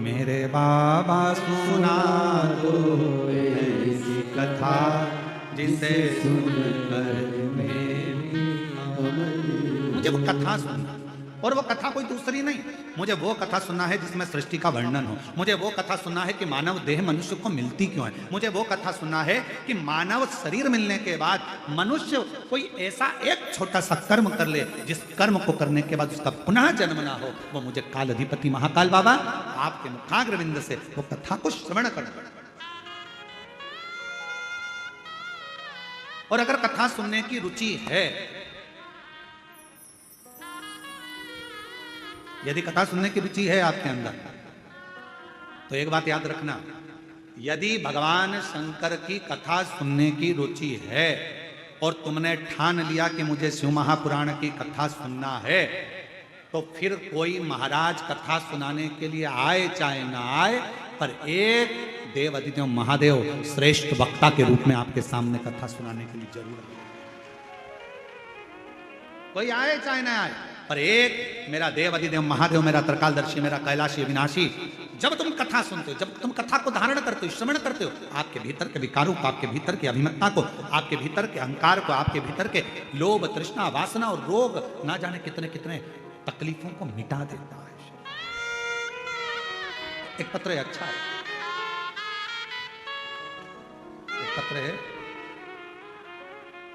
मेरे बाबा सुना दो ऐसी कथा, जिसे सुनकर मैं भी अमर हो। मुझे वो कथा सुनना, और वो कथा कोई दूसरी नहीं, मुझे वो कथा सुनना है जिसमें सृष्टि का वर्णन हो। मुझे वो कथा सुनना है कि मानव देह मनुष्य को मिलती क्यों है। मुझे वो कथा सुनना है कि मानव शरीर मिलने के बाद मनुष्य कोई ऐसा एक छोटा सा कर्म कर ले, जिस कर्म को करने के बाद उसका पुनः जन्म ना हो। वो मुझे काल अधिपति महाकाल बाबा आपके मुखाग्रविंद से वो कथा को श्रवण करना। और अगर कथा सुनने की रुचि है, यदि कथा सुनने की रुचि है आपके अंदर, तो एक बात याद रखना, यदि भगवान शंकर की कथा सुनने की रुचि है और तुमने ठान लिया कि मुझे शिव महापुराण की कथा सुनना है, तो फिर कोई महाराज कथा सुनाने के लिए आए चाहे ना आए, पर एक देव अधिदेव महादेव श्रेष्ठ वक्ता के रूप में आपके सामने कथा सुनाने के लिए जरूर है। कोई आए चाहे ना आए, पर एक मेरा देव अधिदेव महादेव, मेरा त्रिकालदर्शी, मेरा कैलाशी अविनाशी, जब तुम कथा सुनते हो, जब तुम कथा को धारण करते हो, श्रवण करते हो, आपके भीतर के विकारों को, आपके भीतर की अभिमत्ता को, आपके भीतर के अहंकार को, आपके भीतर के लोभ, तृष्णा, वासना और रोग, ना जाने कितने कितने तकलीफों को मिटा देता है। एक पत्र है, अच्छा है, एक पत्र है।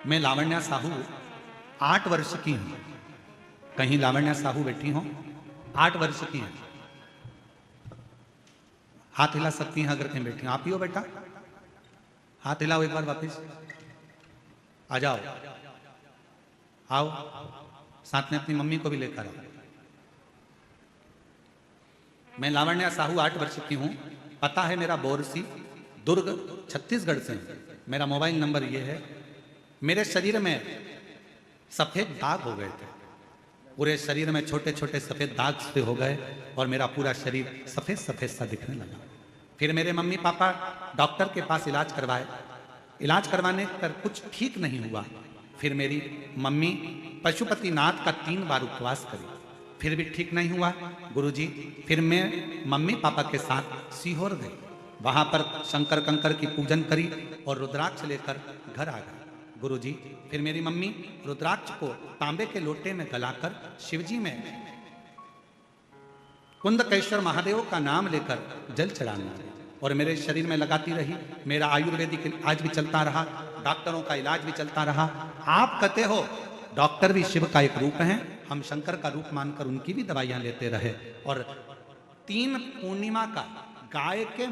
मैं लावण्या साहू 8 वर्ष की हूं। कहीं लावण्या साहू बैठी हो, 8 वर्ष की है। हाथ हिला सकती हैं अगर कहीं बैठी हो। आप ही हो बेटा, हाथ हिलाओ एक बार वापस, आ जाओ, आओ, साथ में अपनी मम्मी को भी लेकर आओ। मैं लावण्या साहू 8 वर्ष की हूं। पता है मेरा बोरसी, दुर्ग, छत्तीसगढ़ से। मेरा मोबाइल नंबर ये है। मेरे शरीर में सफेद दाग हो गए थे, पूरे शरीर में छोटे छोटे सफेद दाग से हो गए और मेरा पूरा शरीर सफेद सफेद सा दिखने लगा। फिर मेरे मम्मी पापा डॉक्टर के पास इलाज करवाए। इलाज करवाने पर कुछ ठीक नहीं हुआ। फिर मेरी मम्मी पशुपतिनाथ का 3 बार उपवास करी, फिर भी ठीक नहीं हुआ गुरुजी। फिर मैं मम्मी पापा के साथ सीहोर गई, वहां पर शंकर कंकर की पूजन करी और रुद्राक्ष लेकर घर आ गए गुरुजी। फिर मेरी मम्मी रुद्राक्ष को तांबे के लोटे में गलाकर शिवजी में कुंदकेश्वर महादेव का नाम लेकर जल चढ़ाने लगी और मेरे शरीर में लगाती रही। मेरा आयुर्वेदिक इलाज भी चलता रहा, डॉक्टरों का इलाज भी चलता रहा। आप कहते हो डॉक्टर भी शिव का एक रूप है, हम शंकर का रूप मानकर उनकी भी दवाइयां लेते रहे। और 3 पूर्णिमा का गाय के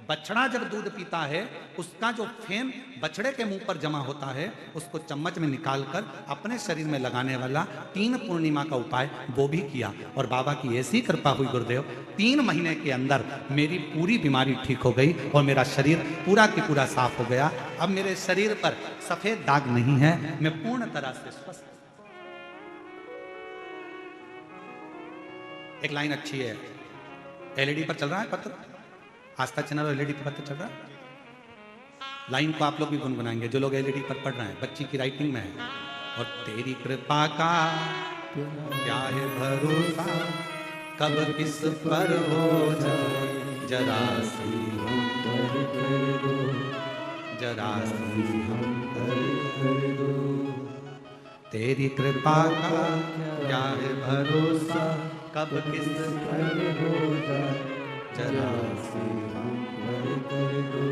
बछड़ा जब दूध पीता है, उसका जो फेम बछड़े के मुंह पर जमा होता है, उसको चम्मच में निकालकर अपने शरीर में लगाने वाला 3 पूर्णिमा का उपाय वो भी किया। और बाबा की ऐसी कृपा हुई गुरुदेव, 3 महीने के अंदर मेरी पूरी बीमारी ठीक हो गई और मेरा शरीर पूरा की पूरा साफ हो गया। अब मेरे शरीर पर सफेद दाग नहीं है, मैं पूर्ण तरह से स्वस्थ। एक लाइन अच्छी है, एलईडी पर चल रहा है पत्र, आस्था चैनल और एलईडी पर पत्र चल रहा है। लाइन को आप लोग भी गुनगुनाएंगे जो लोग एलईडी पर पढ़ रहे हैं, बच्ची की राइटिंग में है। और तेरी कृपा का क्या है भरोसा, कब किस पर हो जाए, जरा सी हम पर कर दो, जरा सी हम पर कर दो। तेरी कृपा का क्या है भरोसा, कब किस पर हो जाए, जरा सी हम पर कर दो।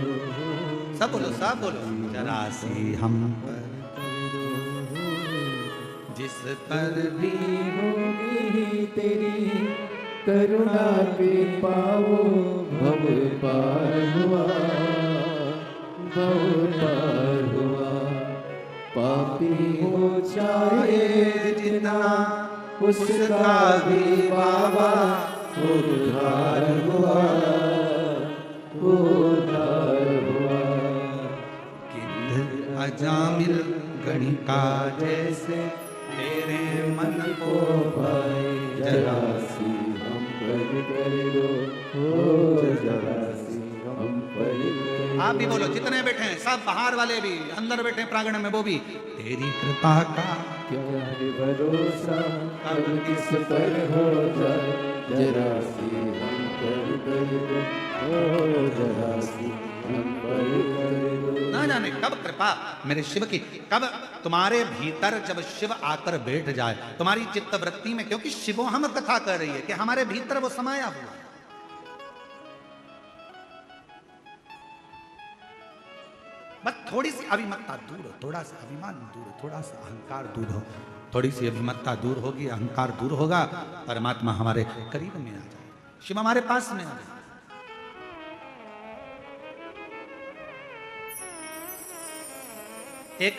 सब बोलो, सब बोलो, जरा सी हम पर कर दो। जिस पर भी होगी तेरी करुणा के पाओ, भव पार हुआ, भव पार हुआ। पापी हो चाहे जितना, उसका भी बाबा उद्धार हुआ। उद्धार हुआ। गिद्ध अजामिल गणिका जैसे तेरे मन को भाई जरा सी हम पर कर दो, हो जरा सी हम पर कर दो। आप भी बोलो, जितने बैठे हैं सब, बाहर वाले भी, अंदर बैठे हैं प्रांगण में वो भी, तेरी कृपा का क्या है भरोसा कब किस पर हो जाए, जरा सी हम पर कर दो, हो जरा सी हम पर कर दो। ना जाने कब कृपा मेरे शिव की, कब तुम्हारे भीतर जब शिव आकर बैठ जाए तुम्हारी चित्त वृत्ति में, क्योंकि शिवो हम कथा कर रही है कि हमारे भीतर वो समाया हुआ है। बस थोड़ी सी अभिमत्ता दूर हो, थोड़ा सा अभिमान दूर हो, थोड़ा सा अहंकार दूर हो, थोड़ी सी अभिमत्ता दूर होगी, अहंकार दूर होगा, परमात्मा हमारे करीब में आ जाए, शिव हमारे पास में आ जाए। एक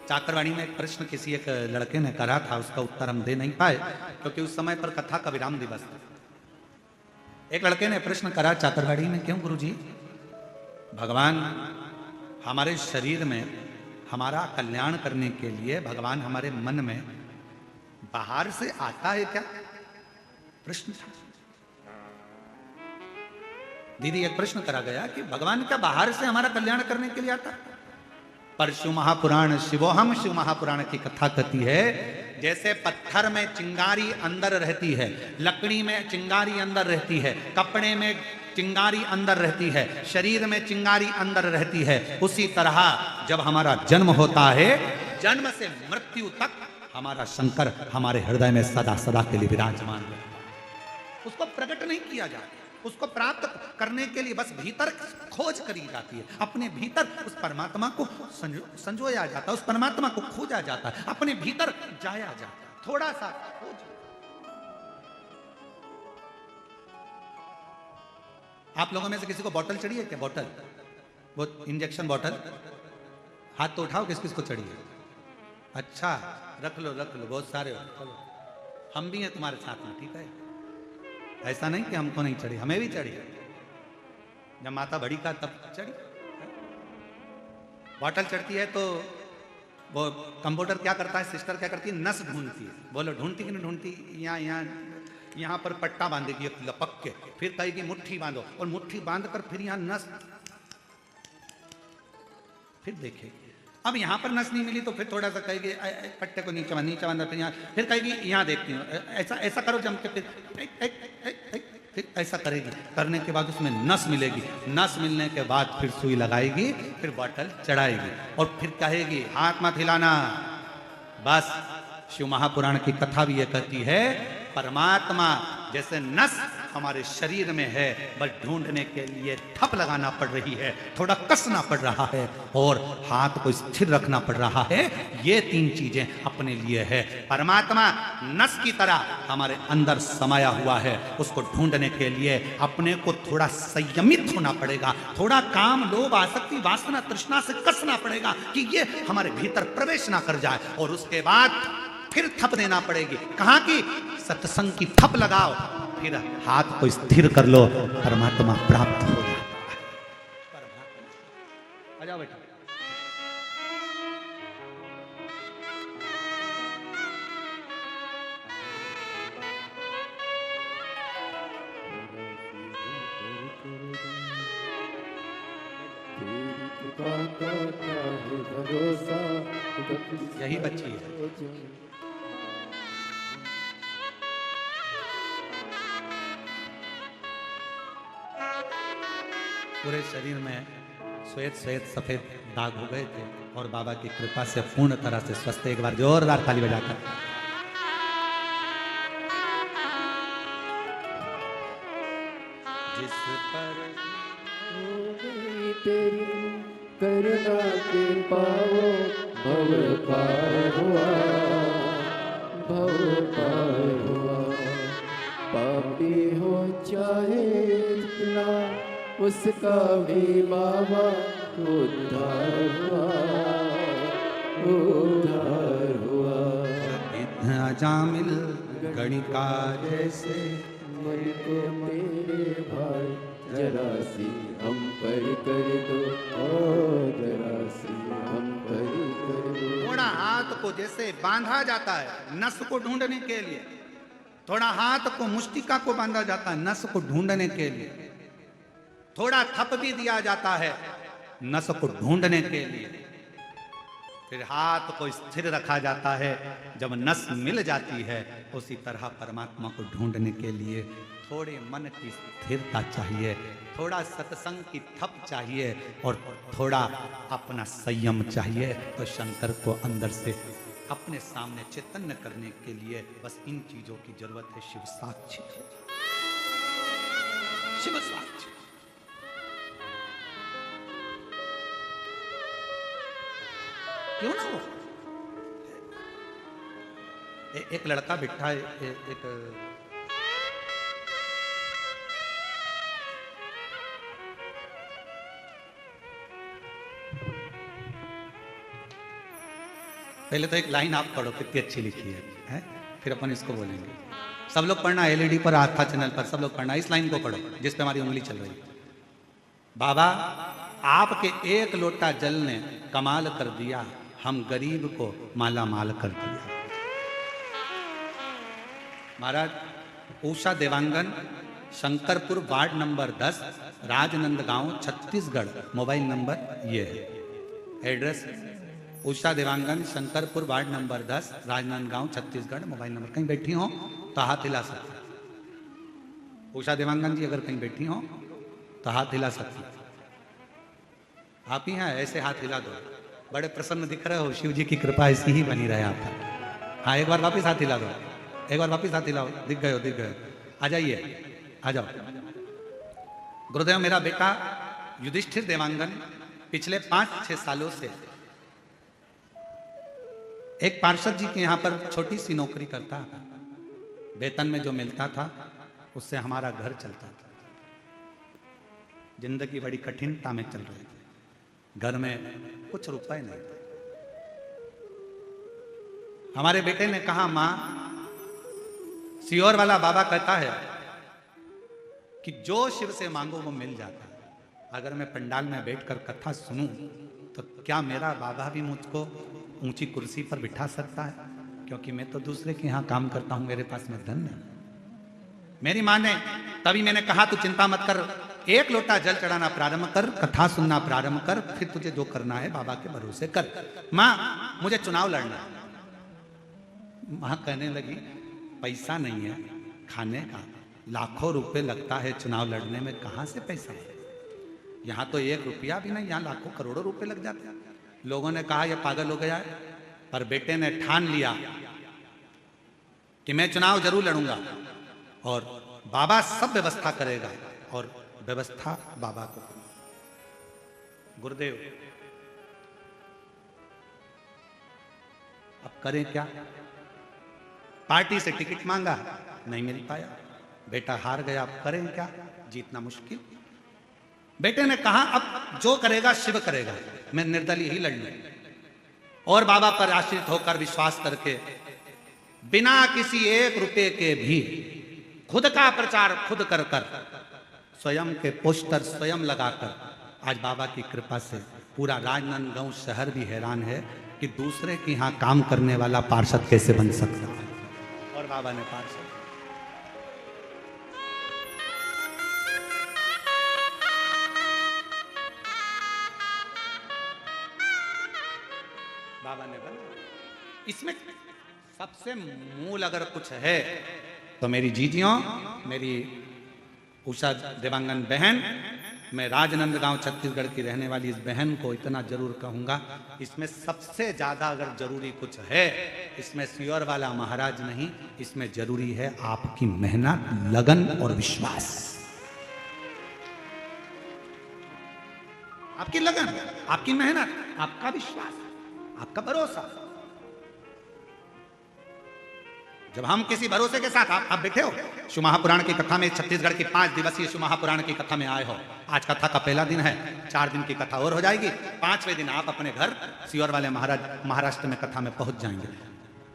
चाकरवाणी में एक प्रश्न किसी एक लड़के ने करा था, उसका उत्तर हम दे नहीं पाए क्योंकि उस समय पर कथा का विराम दिवस था। एक लड़के ने प्रश्न करा चाकरवाड़ी में, क्यों गुरुजी भगवान हमारे शरीर में हमारा कल्याण करने के लिए भगवान हमारे मन में बाहर से आता है क्या? प्रश्न था। दीदी एक प्रश्न करा गया कि भगवान क्या बाहर से हमारा कल्याण करने के लिए आता है? पर शिव महापुराण, शिवोहम शिव महापुराण की कथा कहती है, जैसे पत्थर में चिंगारी अंदर रहती है, लकड़ी में चिंगारी अंदर रहती है, कपड़े में चिंगारी अंदर रहती है, शरीर में चिंगारी अंदर रहती है, उसी तरह जब हमारा जन्म होता है, जन्म से मृत्यु तक हमारा शंकर हमारे हृदय में सदा सदा के लिए विराजमान है। उसको प्रकट नहीं किया जाता, उसको प्राप्त करने के लिए बस भीतर खोज करी जाती है, अपने भीतर उस परमात्मा को संजोया जाता है, उस परमात्मा को खोजा जाता है, अपने भीतर जाया जाता है, थोड़ा सा खोज। आप लोगों में से किसी को बोतल चढ़ी है क्या? बोतल, वो इंजेक्शन बोतल, हाथ तो उठाओ, किस किस को चढ़ी है? अच्छा, रख लो रख लो, बहुत सारे हो, चलो हम भी हैं तुम्हारे साथ में, ठीक है? ऐसा नहीं कि हमको नहीं चढ़ी, हमें भी चढ़ी। जब माता बड़ी का तब चढ़ी। बॉटल चढ़ती है तो वो कंप्यूटर क्या करता है, सिस्टर क्या करती है, नस ढूंढती है। बोलो ढूंढती कि नहीं ढूंढती? यहाँ पर पट्टा बांधेगी लपक के, फिर कहेगी मुट्ठी बांधो, और मुट्ठी बांध कर फिर यहाँ नस, फिर देखेगी। अब यहाँ पर नस नहीं मिली तो फिर थोड़ा सा कहेगी पट्टे को नीचे बांधा, फिर यहाँ, फिर कहेगी यहाँ देखती हूँ, ऐसा ऐसा करो जम के, फिर ऐसा करेगी। करने के बाद उसमें नस मिलेगी, नस मिलने के बाद फिर सुई लगाएगी, फिर बॉटल चढ़ाएगी, और फिर कहेगी हाथ मत हिलाना। बस शिव महापुराण की कथा भी ये कहती है, परमात्मा जैसे नस हमारे शरीर में है, बस ढूंढने के लिए ठप लगाना पड़ रही है, थोड़ा कसना पड़ रहा है, और हाथ को स्थिर रखना पड़ रहा है। ये तीन चीजें अपने लिए है। परमात्मा नस की तरह हमारे अंदर समाया हुआ है, उसको ढूंढने के लिए अपने को थोड़ा संयमित होना पड़ेगा, थोड़ा काम, लोभ, आसक्ति, वासना, तृष्णा से कसना पड़ेगा कि ये हमारे भीतर प्रवेश ना कर जाए, और उसके बाद फिर थप देना पड़ेगी। कहाँ की? सत्संग की थप लगाओ, फिर हाथ को स्थिर कर लो, परमात्मा प्राप्त हो जाता है। आ जाओ बेटा। यही बच्ची है। पूरे शरीर में श्वेत श्वेत सफेद दाग हो गए थे, और बाबा की कृपा से पूर्ण तरह से स्वस्थ। एक बार जोरदार ताली बजाकर। जिस पर तेरी करुणा के पाओ, भव पार हुआ, भव पार हुआ। पापी हो चाहे जितना, उसका भी बाबा उद्धार हुआ, उद्धार हुआ। अजामिल गणिका जैसे मन को मेरे भाई जरा सी हम पर कर दो, ओ जरा सी हम पर कर दो। थोड़ा हाथ को जैसे बांधा जाता है नस को ढूंढने के लिए, थोड़ा हाथ को मुष्टिका को बांधा जाता है नस को ढूंढने के लिए, थोड़ा थप भी दिया जाता है नस को ढूंढने के लिए, फिर हाथ को स्थिर रखा जाता है जब नस मिल जाती है। उसी तरह परमात्मा को ढूंढने के लिए थोड़े मन की स्थिरता चाहिए, थोड़ा सत्संग की थप चाहिए और थोड़ा अपना संयम चाहिए। तो शंकर को अंदर से अपने सामने चैतन्य करने के लिए बस इन चीजों की जरूरत है। शिव साक्षी, शिव साक्षी। क्यों ना हो? एक लड़का बिठा एक पहले तो एक लाइन आप पढ़ो, कितनी अच्छी लिखी है? फिर अपन इसको बोलेंगे। सब लोग पढ़ना, एलईडी पर, आस्था चैनल पर सब लोग पढ़ना। इस लाइन को पढ़ो जिस पे हमारी उंगली चल रही है। बाबा आपके एक लोटा जल ने कमाल कर दिया, हम गरीब को माला माल कर दिया। Maharaj Usha Dewangan, Shankarpur, ward number 10, Rajnandgaon, Chhattisgarh. Mobile number ये है, address Usha Dewangan, Shankarpur, ward number 10, Rajnandgaon, Chhattisgarh. Mobile number. कहीं बैठी हो तो हाथ हिला सकते। उषा देवांगन जी अगर कहीं बैठी हो तो हाथ हिला सकती। आप ही हैं, ऐसे हाथ हिला दो। बड़े प्रसन्न दिख रहे हो, शिव जी की कृपा ऐसी ही बनी रहे आप पर। हाँ, एक बार वापिस हाथ हिला दो, एक बार वापिस हाथ हिलाओ। दिख गए हो, दिख गए। आ जाइए, आ जाओ। गुरुदेव, मेरा बेटा युधिष्ठिर देवांगन पिछले 5-6 सालों से एक पार्षद जी के यहाँ पर छोटी सी नौकरी करता था। वेतन में जो मिलता था उससे हमारा घर चलता था। जिंदगी बड़ी कठिनता में चल रही थी, घर में कुछ रुपए नहीं थे। हमारे बेटे ने कहा, मां, सियोर वाला बाबा कहता है कि जो शिव से मांगो वो मिल जाता है। अगर मैं पंडाल में बैठकर कथा सुनूं तो क्या मेरा बाबा भी मुझको ऊंची कुर्सी पर बिठा सकता है? क्योंकि मैं तो दूसरे के यहाँ काम करता हूं, मेरे पास में धन है। मेरी मां ने, तभी मैंने कहा तू चिंता मत कर, एक लोटा जल चढ़ाना प्रारंभ कर, कथा सुनना प्रारंभ कर, फिर तुझे जो करना है बाबा के भरोसे कर। मां, मुझे चुनाव लड़ना है। मां कहने लगी, पैसा नहीं है खाने का, लाखों रुपए लगता है चुनाव लड़ने में, कहां से पैसा है? यहां तो 1 रुपया भी नहीं, यहां लाखों करोड़ों रुपए लग जाते हैं। लोगों ने कहा यह पागल हो गया है, पर बेटे ने ठान लिया कि मैं चुनाव जरूर लड़ूंगा और बाबा सब व्यवस्था करेगा और व्यवस्था बाबा को। गुरुदेव, अब करें क्या? पार्टी से टिकट मांगा, नहीं मिल पाया। बेटा हार गया, अब करें क्या? जीतना मुश्किल। बेटे ने कहा अब जो करेगा शिव करेगा, मैं निर्दलीय ही लड़ लूं। और बाबा पर आश्रित होकर विश्वास करके बिना किसी 1 रुपए के भी खुद का प्रचार खुद कर कर, स्वयं के पोस्टर स्वयं लगाकर, आज बाबा की कृपा से पूरा राजनांदगांव शहर भी हैरान है कि दूसरे के यहाँ काम करने वाला पार्षद कैसे बन सकता है। और बाबा ने पार्षद, बाबा ने बना। इसमें सबसे मूल अगर कुछ है तो मेरी जीजियों, मेरी उषा देवांगन बहन, मैं राजनंदगांव छत्तीसगढ़ की रहने वाली इस बहन को इतना जरूर कहूंगा, इसमें सबसे ज्यादा अगर जरूरी कुछ है, इसमें सियोर वाला महाराज नहीं, इसमें जरूरी है आपकी मेहनत, लगन और विश्वास। आपकी लगन, आपकी मेहनत, आपका विश्वास, आपका भरोसा। जब हम किसी भरोसे के साथ, आप बैठे हो शिव महापुराण की कथा में, छत्तीसगढ़ की 5 दिवसीय शिव महापुराण की कथा में आए हो। आज कथा का पहला दिन है, 4 दिन की कथा और हो जाएगी। 5वें दिन आप अपने घर, सियोर वाले महाराज महाराष्ट्र में कथा में पहुंच जाएंगे।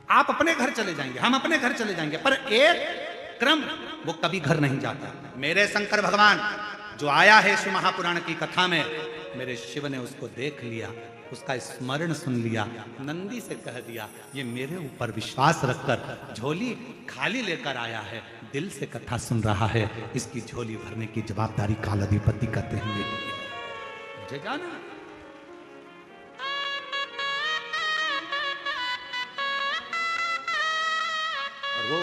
आप अपने घर चले जाएंगे, हम अपने घर चले जाएंगे, पर एक क्रम वो कभी घर नहीं जाता। मेरे शंकर भगवान जो आया है शिव महापुराण की कथा में, मेरे शिव ने उसको देख लिया, उसका स्मरण सुन लिया, नंदी से कह दिया ये मेरे ऊपर विश्वास रखकर झोली खाली लेकर आया है, दिल से कथा सुन रहा है, इसकी झोली भरने की जवाबदारी कालाधिपति कहते हैं मेरी है। मुझे जाना और वो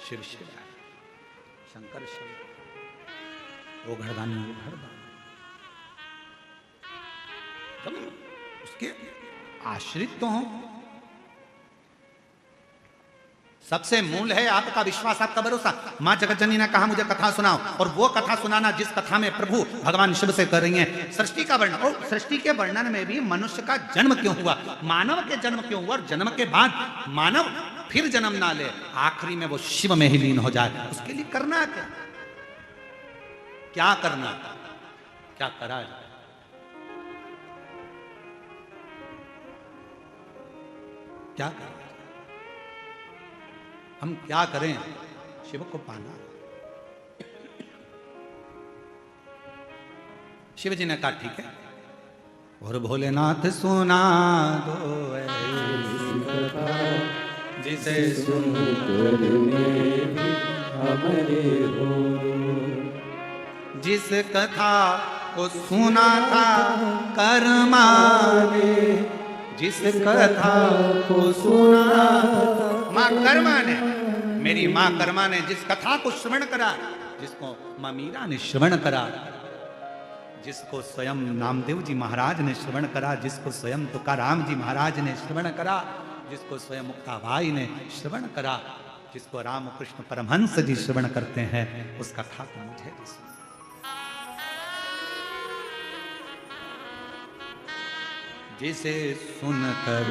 शिव शिव है, शंकर शिव, वो घरदानी वो घरदानी, उसके आश्रित तो हों। सबसे मूल है आपका विश्वास, आपका भरोसा। मां जगत जननी ने कहा मुझे कथा सुनाओ, और वो कथा सुनाना जिस कथा में प्रभु भगवान शिव से कर रही हैं सृष्टि का वर्णन। और सृष्टि के वर्णन में भी मनुष्य का जन्म क्यों हुआ, मानव के जन्म क्यों हुआ, और जन्म के बाद मानव फिर जन्म ना ले, आखिरी में वो शिव में ही लीन हो जाए, उसके लिए करना क्या, क्या करना, क्या करा जाए। क्या करें हम, क्या करें शिव को पाना। शिव जी ने कहा ठीक है, और भोलेनाथ सुना दो जिसे सुन जिस कथा को सुना था कर्मा ने, जिस कथा को सुना माँ कर्मा ने, मेरी माँ कर्मा ने जिस कथा को श्रवण करा, जिसको माँ मीरा ने श्रवण करा, जिसको स्वयं नामदेव जी महाराज ने श्रवण करा, जिसको स्वयं तुकाराम जी महाराज ने श्रवण करा, जिसको स्वयं मुक्ताबाई ने श्रवण करा, जिसको रामकृष्ण परमहंस जी श्रवण करते हैं, उस कथा को मुझे भी सुना। जिसे सुनकर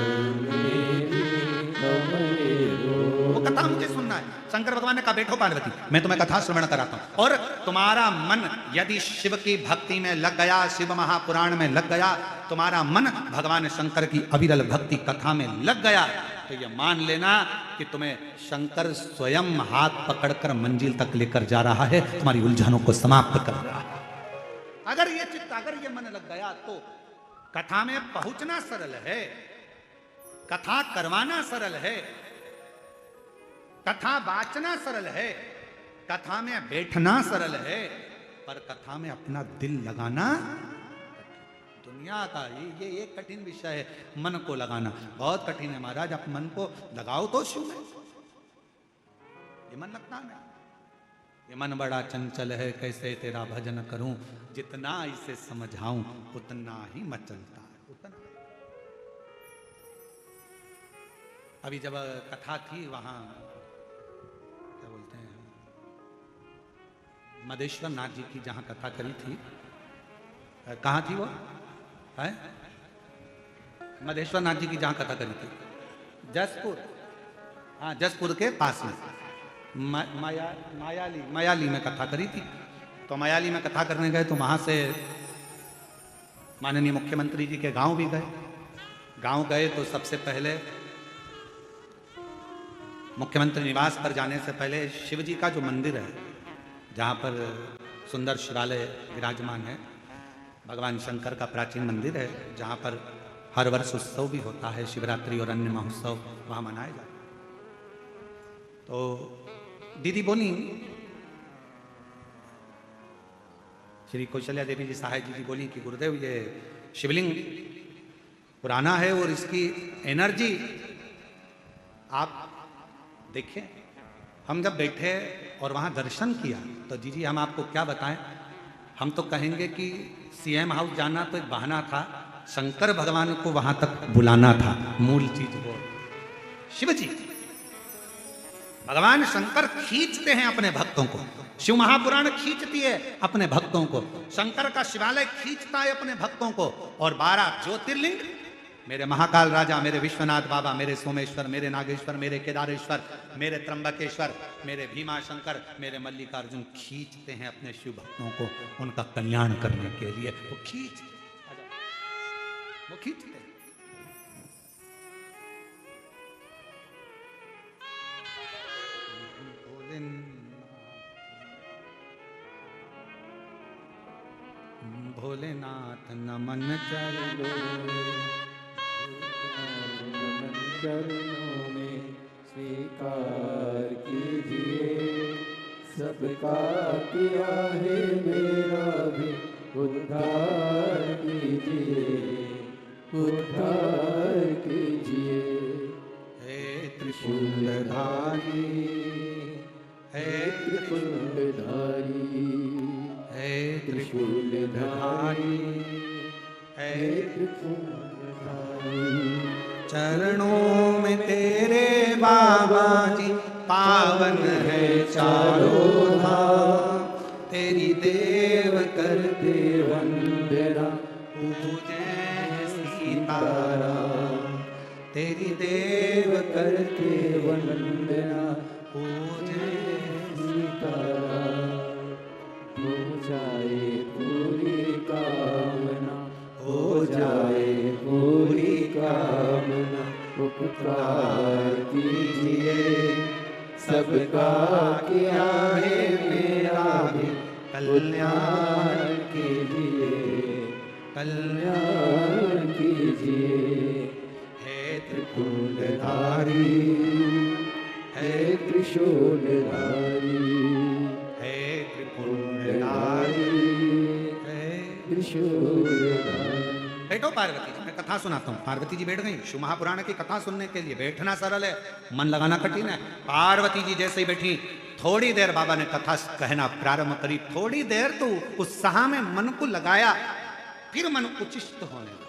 वो कथा मुझे सुनना है। शंकर भगवान ने कहा बैठो पार्वती, मैं तुम्हें कथा श्रवण कराता हूं, और तुम्हारा मन यदि शिव की भक्ति में लग गया, शिव महापुराण में लग गया, तुम्हारा मन भगवान शंकर की अविरल भक्ति कथा में लग गया, तो ये मान लेना कि तुम्हें शंकर स्वयं हाथ पकड़कर मंजिल तक लेकर जा रहा है, तुम्हारी उलझनों को समाप्त कर रहा है। अगर ये चित्त, अगर ये मन लग गया तो कथा में पहुंचना सरल है, कथा करवाना सरल है, कथा बांचना सरल है, कथा में बैठना सरल है, पर कथा में अपना दिल लगाना दुनिया का ये एक कठिन विषय है। मन को लगाना बहुत कठिन है महाराज, आप मन को लगाओ तो शिव में, ये मन लगता नहीं। ये मन बड़ा चंचल है, कैसे तेरा भजन करूं, जितना इसे समझाऊं उतना ही मचलता है, उतना। अभी जब कथा थी वहां क्या बोलते हैं, मदेश्वर नाथ जी की जहां कथा करी थी, कहाँ थी वो है, मदेश्वर नाथ जी की जहां कथा करी थी, जसपुर, हाँ जसपुर के पास में मायाली में कथा करी थी। तो मायाली में कथा करने गए तो वहां से माननीय मुख्यमंत्री जी के गांव भी गए। गांव गए तो सबसे पहले मुख्यमंत्री निवास पर जाने से पहले शिव जी का जो मंदिर है, जहां पर सुंदर शिवालय विराजमान है, भगवान शंकर का प्राचीन मंदिर है, जहां पर हर वर्ष उत्सव भी होता है, शिवरात्रि और अन्य महोत्सव वहां मनाए जाते। तो दीदी बोली, श्री कौशल्या देवी जी सहाय जी बोली कि गुरुदेव ये शिवलिंग पुराना है और इसकी एनर्जी आप देखें। हम जब बैठे और वहाँ दर्शन किया तो जी हम आपको क्या बताएं, हम तो कहेंगे कि सीएम हाउस जाना तो एक बहाना था, शंकर भगवान को वहां तक बुलाना था, मूल चीज वो शिव जी। भगवान शंकर खींचते हैं अपने भक्तों को, शिव महापुराण खींचती है अपने भक्तों को, शंकर का शिवालय खींचता है अपने भक्तों को, और 12 ज्योतिर्लिंग, मेरे महाकाल राजा, मेरे विश्वनाथ बाबा, मेरे सोमेश्वर, मेरे नागेश्वर, मेरे केदारेश्वर, मेरे त्र्यंबकेश्वर, मेरे भीमा शंकर, मेरे मल्लिकार्जुन खींचते हैं अपने शिव भक्तों को उनका कल्याण करने के लिए। वो खींचते भोलेनाथ नमन चरणों नमन चरणों में स्वीकार कीजिए, सबका किया है मेरा भी उद्धार कीजिए, उद्धार कीजिए। हे त्रिशूलधारी, हे त्रिशूलधारी, हे त्रिशूलधारी, हे त्रिशूलधारी। चरणों में तेरे बाबा जी पावन है चारों धाम, तेरी देव करते वंदना पूजे सीताराम, तेरी देव करते वंदना पूजे सीताराम। हो जाए पूरी कामना, हो जाए पूरी कामना, उपकार कीजिए, सबका किया है मेरा भी कल्याण कीजिए, कल्याण कीजिए। हे त्रिशूलधारी, हे त्रिशूलधारी, हे त्रिशूलधारी, हे त्रिशूलधारी। बैठो पार्वती जी, मैं कथा सुनाता हूँ। पार्वती जी बैठ गई। शिव महापुराण की कथा सुनने के लिए बैठना सरल है, मन लगाना कठिन है। पार्वती जी जैसे ही बैठी, थोड़ी देर बाबा ने कथा कहना प्रारंभ करी। थोड़ी देर तो उत्साह में मन को लगाया, फिर मन उचिष्ट होने लगा।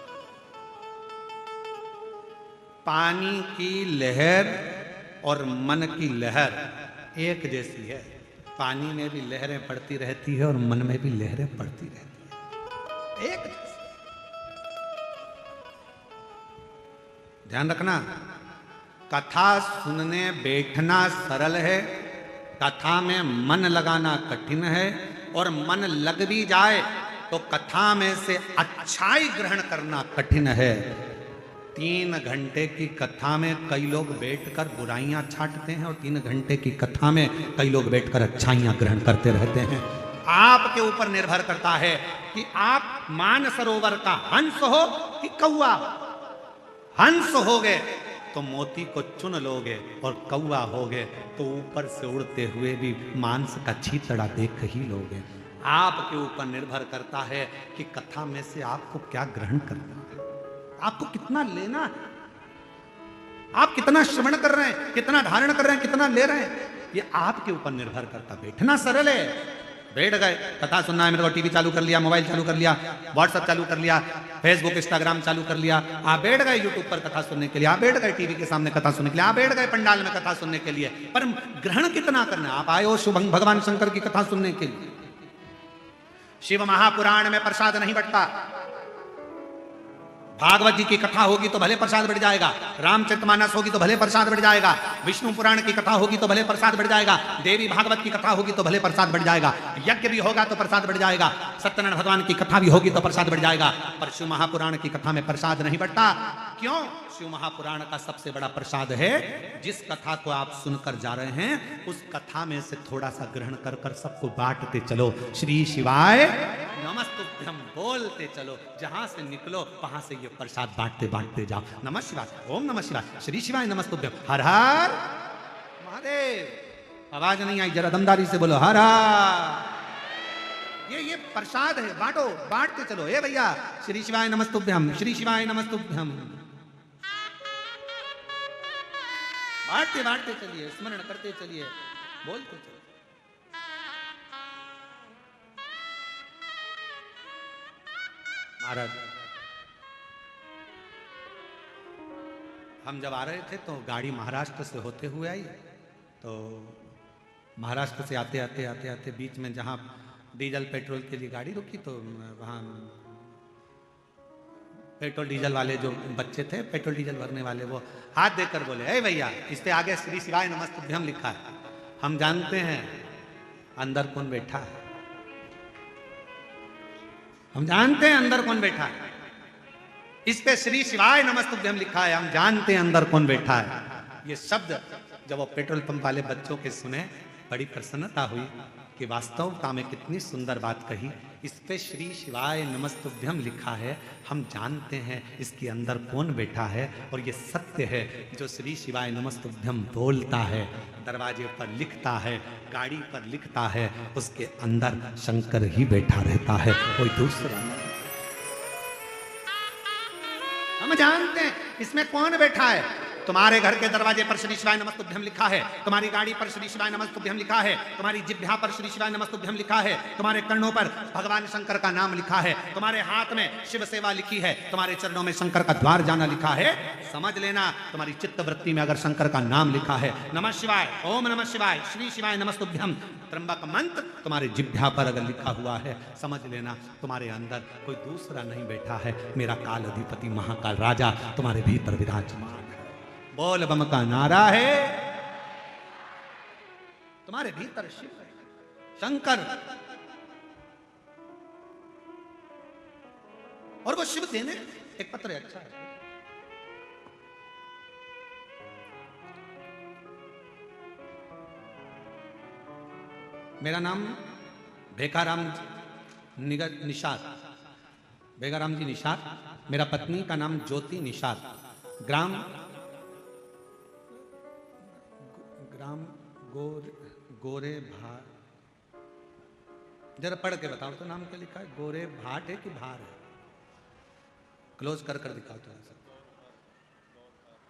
पानी की लहर और मन की लहर एक जैसी है। पानी में भी लहरें पड़ती रहती है और मन में भी लहरें पड़ती रहती है, एक जैसी। ध्यान रखना, कथा सुनने बैठना सरल है, कथा में मन लगाना कठिन है। और मन लग भी जाए तो कथा में से अच्छाई ग्रहण करना कठिन है। 3 घंटे की कथा में कई लोग बैठकर बुराइयां छांटते हैं और 3 घंटे की कथा में कई लोग बैठकर अच्छाइयां ग्रहण करते रहते हैं। आपके ऊपर निर्भर करता है कि आप मानसरोवर का हंस हो कि कौवा। हंस होगे तो मोती को चुन लोगे, और कौवा होगे तो ऊपर से उड़ते हुए भी मांस का छीतड़ा देख ही लोगे। आपके ऊपर निर्भर करता है कि कथा में से आपको क्या ग्रहण करना है, आपको कितना लेना है, आप कितना श्रवण कर रहे हैं, कितना धारण कर रहे हैं, कितना ले रहे हैं, ये आपके ऊपर निर्भर करता। बैठना सरल है, बैठ गए, कथा सुनना है मेरे को, टीवी चालू कर लिया, मोबाइल चालू कर लिया, व्हाट्सएप चालू कर लिया, फेसबुक इंस्टाग्राम चालू कर लिया, आप बैठ गए यूट्यूब पर कथा सुनने के लिए, आप बैठ गए टीवी के सामने कथा सुनने के लिए, आप बैठ गए पंडाल में कथा सुनने के लिए, पर ग्रहण कितना करना है? आप आए हो शुभ भगवान शंकर की कथा सुनने के लिए। शिव महापुराण में प्रसाद नहीं बंटता। भागवत जी की कथा होगी तो भले प्रसाद बढ़ जाएगा, रामचरितमानस होगी तो भले प्रसाद बढ़ जाएगा, विष्णु पुराण की कथा होगी तो भले प्रसाद बढ़ जाएगा, देवी भागवत की कथा होगी तो भले प्रसाद बढ़ जाएगा, यज्ञ भी होगा तो प्रसाद बढ़ जाएगा, सत्यनारायण भगवान की कथा भी होगी तो प्रसाद बढ़ जाएगा। पर शिव महापुराण की कथा में प्रसाद नहीं बढ़ता। क्यों? शिव महापुराण का सबसे बड़ा प्रसाद है, जिस कथा को आप सुनकर जा रहे हैं उस कथा में से थोड़ा सा ग्रहण कर कर सबको बांटते चलो। श्री शिवाय नमस्तुभ्यम बोलते चलो, जहां से निकलो वहां से ये प्रसाद बांटते बांटते जाओ। नमः शिवाय, ओम नमः शिवाय, श्री शिवाय नमस्तुभ्यम, हर हर महादेव। आवाज नहीं आई, जरा दमदारी से बोलो हर हर। ये प्रसाद है, बांटो, बांटते चलो। ए भैया, श्री शिवाय नमस्तुभ्यम, श्री शिवाय नमस्तुभ्यम, बांटते बांटते चलिए, स्मरण करते चलिए, बोलते चलिए। महाराज, हम जब आ रहे थे तो गाड़ी महाराष्ट्र से होते हुए आई, तो महाराष्ट्र से आते आते आते आते बीच में जहाँ डीजल पेट्रोल के लिए गाड़ी रुकी तो वहाँ पेट्रोल डीजल वाले जो बच्चे थे, पेट्रोल डीजल भरने वाले, वो हाथ देकर बोले, अरे भैया, इस पे आगे श्री शिवाय नमस्तुभ्यम लिखा है, हम जानते हैं अंदर कौन बैठा है, हम जानते हैं अंदर कौन बैठा है, इस पे श्री शिवाय नमस्तुभ्यम लिखा है, हम जानते हैं अंदर कौन बैठा है। ये शब्द जब वो पेट्रोल पंप वाले बच्चों के सुने, बड़ी प्रसन्नता हुई कि वास्तवता में कितनी सुंदर बात कही इस पे श्री शिवाय नमस्तुभ्यम लिखा है। हम जानते हैं इसके अंदर कौन बैठा है और ये सत्य है। जो श्री शिवाय नमस्तुभ्यम बोलता है, दरवाजे पर लिखता है, गाड़ी पर लिखता है, उसके अंदर शंकर ही बैठा रहता है, कोई दूसरा नहीं। हम जानते हैं इसमें कौन बैठा है। तुम्हारे घर के दरवाजे पर श्री शिवाय नमस्तुभ्यम लिखा है, तुम्हारी गाड़ी पर श्री शिवाय नमस्तुभ्यम लिखा है, तुम्हारी जिह्वा पर श्री शिवाय नमस्तुभ्यम लिखा है, तुम्हारे कर्णों पर भगवान शंकर का नाम लिखा है, तुम्हारे हाथ में शिव सेवा लिखी है, तुम्हारे चरणों में शंकर का द्वार जाना लिखा है। समझ लेना, तुम्हारी चित्त वृत्ति में अगर शंकर का नाम लिखा है, नमः शिवाय, ओम नमः शिवाय, श्री शिवाय नमस्तुभ्यम त्र्यंबक मंत्र तुम्हारे जिह्वा पर अगर लिखा हुआ है, समझ लेना तुम्हारे अंदर कोई दूसरा नहीं बैठा है। मेरा काल अधिपति महाकाल राजा तुम्हारे भीतर विराजमान। बोल बम का नारा है, तुम्हारे भीतर शिव है, शंकर, और वो शिव देने एक पत्र है। अच्छा है, मेरा नाम भेकाराम निषाद, भेकाराम जी निषाद। मेरा पत्नी का नाम ज्योति निषाद। ग्राम गोरे भाट, जरा पढ़ के बताओ तो नाम क्या लिखा है। गोरे भाट है कि भार है? क्लोज कर दिखाओ थोड़ा सा।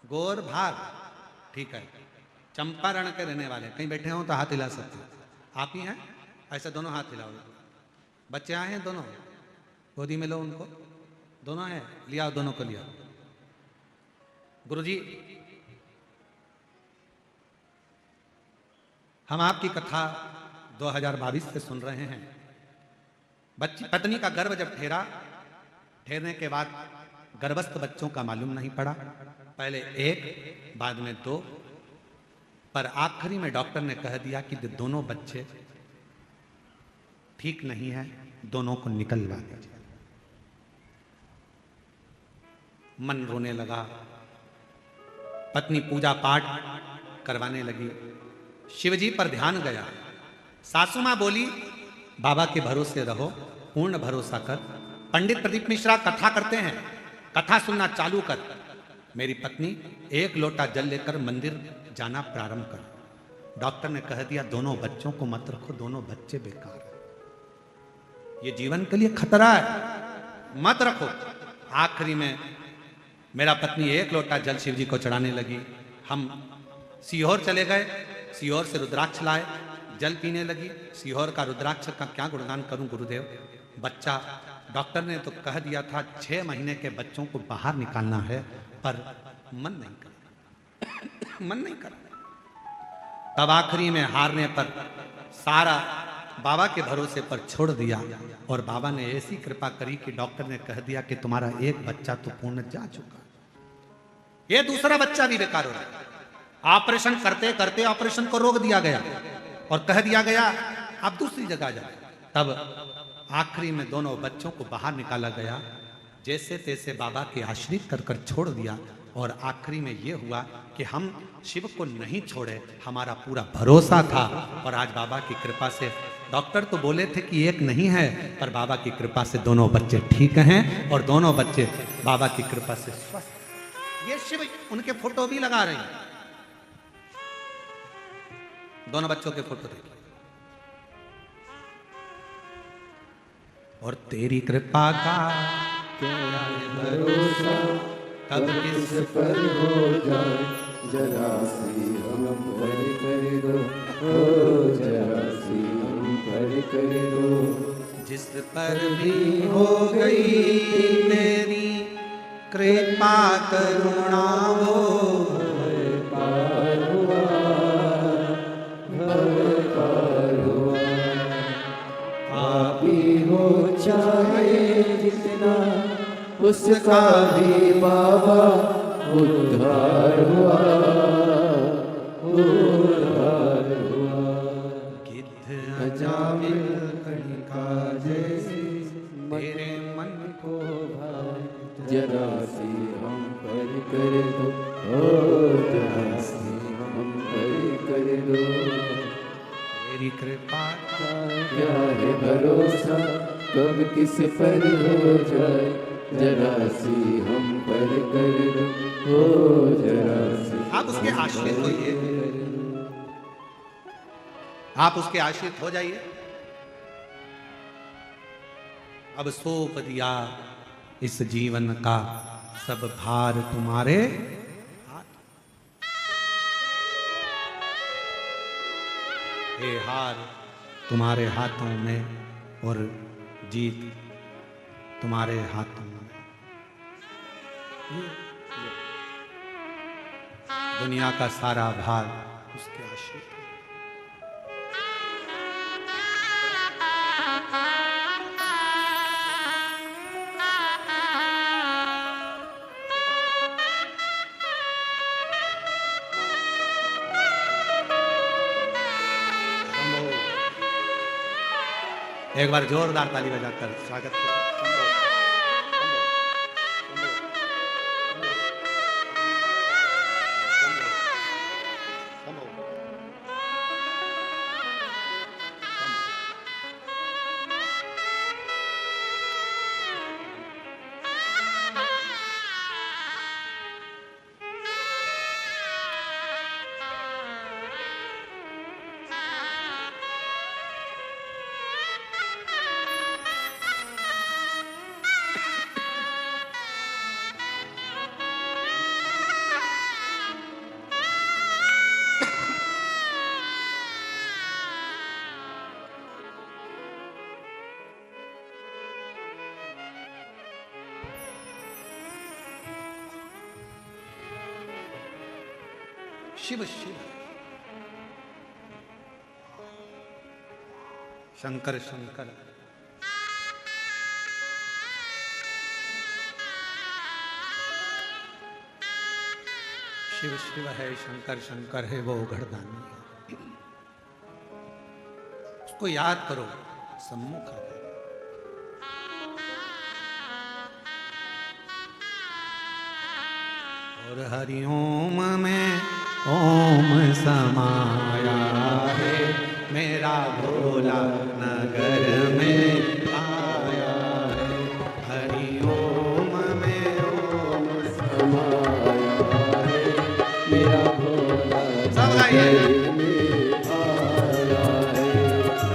गोर भार, ठीक है। चंपारण के रहने वाले, कहीं बैठे हो तो हाथ हिला सकते हो। आप ही हैं? ऐसे दोनों हाथ हिलाओ। बच्चे आए हैं दोनों, गोदी में लो उनको। दोनों हैं, लिया दोनों को लिया। गुरुजी, हम आपकी कथा 2022 से सुन रहे हैं। पत्नी का गर्भ जब ठहरने के बाद गर्भस्थ बच्चों का मालूम नहीं पड़ा। पहले एक, बाद में 2, पर आखिरी में डॉक्टर ने कह दिया कि दोनों बच्चे ठीक नहीं है, दोनों को निकलवा दीजिए। मन रोने लगा। पत्नी पूजा पाठ करवाने लगी, शिवजी पर ध्यान गया। सासू मां बोली, बाबा के भरोसे रहो, पूर्ण भरोसा कर। पंडित प्रदीप मिश्रा कथा करते हैं, कथा सुनना चालू कर। मेरी पत्नी 1 लोटा जल लेकर मंदिर जाना प्रारंभ कर। डॉक्टर ने कह दिया दोनों बच्चों को मत रखो, दोनों बच्चे बेकार है, ये जीवन के लिए खतरा है, मत रखो। आखिरी में मेरा पत्नी 1 लोटा जल शिव जी को चढ़ाने लगी। हम सीहोर चले गए, सीहोर से रुद्राक्ष लाए, जल पीने लगी। सीहोर का रुद्राक्ष का क्या गुणगान करूं गुरुदेव। बच्चा, डॉक्टर ने तो कह दिया था 6 महीने के बच्चों को बाहर निकालना है, पर मन नहीं कर मन नहीं कर। तब आखिरी में हारने पर सारा बाबा के भरोसे पर छोड़ दिया, और बाबा ने ऐसी कृपा करी कि डॉक्टर ने कह दिया कि तुम्हारा एक बच्चा तो पूर्ण जा चुका, ये दूसरा बच्चा भी बेकार हो रहा है। ऑपरेशन करते करते ऑपरेशन को रोक दिया गया और कह दिया गया आप दूसरी जगह जाए। तब आखिरी में दोनों बच्चों को बाहर निकाला गया, जैसे तैसे बाबा के आश्रित कर छोड़ दिया। और आखिरी में ये हुआ कि हम शिव को नहीं छोड़े, हमारा पूरा भरोसा था। और आज बाबा की कृपा से, डॉक्टर तो बोले थे कि एक नहीं है, पर बाबा की कृपा से दोनों बच्चे ठीक हैं और दोनों बच्चे बाबा की कृपा से स्वस्थ। ये शिव उनके फोटो भी लगा रहे हैं, दोनों बच्चों के फोटो देखिए। और तेरी कृपा का क्या भरोसा, कब किस पर हो जाए, जरा सी हम पर कर दो, ओ जरा सी हम पर कर दो। जिस पर भी हो गई तेरी कृपा करुणा, वो पार हुआ, पार हुआ। आप ही हो चाहे जितना, उसका भी बाबा उद्धार हुआ, उद्धार हुआ। गिद्ध अजामिल कणिका जैसे तेरे मन को भाए, जरा सी हम पर कर दो, ओ जरा सी हम पर कर दो। तेरी कृपा का क्या है भरोसा, कब किस पर हो जाए, जरा सी हम पर कर दो, ओ जरा सी। आप उसके आश्रित होइए, आप उसके आश्रित हो जाइए। अब सौंप दिया इस जीवन का सब भार तुम्हारे हाथ। हे हार तुम्हारे हाथों में और जीत तुम्हारे हाथों में। दुनिया का सारा भार उसके आश्रित है। एक बार जोरदार ताली बजाकर स्वागत करें। शिव शिव शंकर शंकर शिव शिव है, शंकर शंकर है, वो घड़दानी है। उसको याद करो, सम्मुख आ जाए। और हरिओम में ओम समाया है, मेरा भोला नगर में आया है। हरिओम में ओम समाया है, मेरा भोला सब गाइए। में आया है।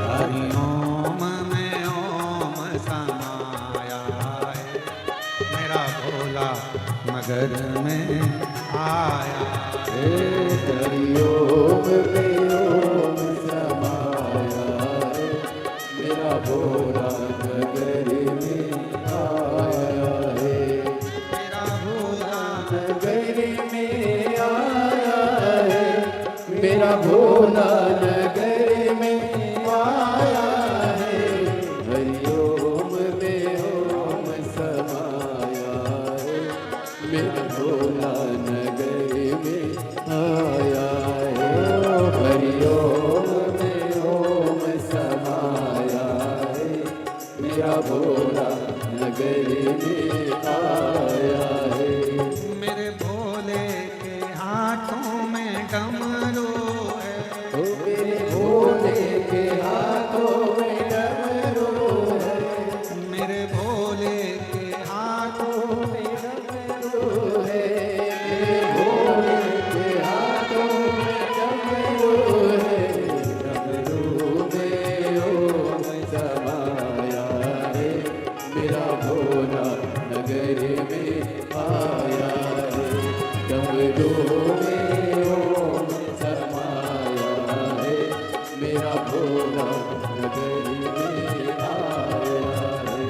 हरिओम में ओम समाया है, मेरा भोला नगर में आया। हरिओम में ओम समाया है, मेरा भोला नगर में आया है। मेरा भोला नगर में आया है, मेरा भोला नगर में आया है। हरिओम में ओम समाया है, मेरा भोला नगर में आया है। हरिओम में ओम समाया है, मेरा भोला नगर में आया है। मेरे भोले के हाथों में डमरू है, ओ मेरे भोले के हाथों में डमरू है, मेरे भोले के हाथों में डमरू है। मेरे भोले के हाथों में डमरू है। डमरू में ओम समाया है, मेरा भोला नगर में आया है। डमरू में ओम समाया है, मेरा भोला नगर में आया है।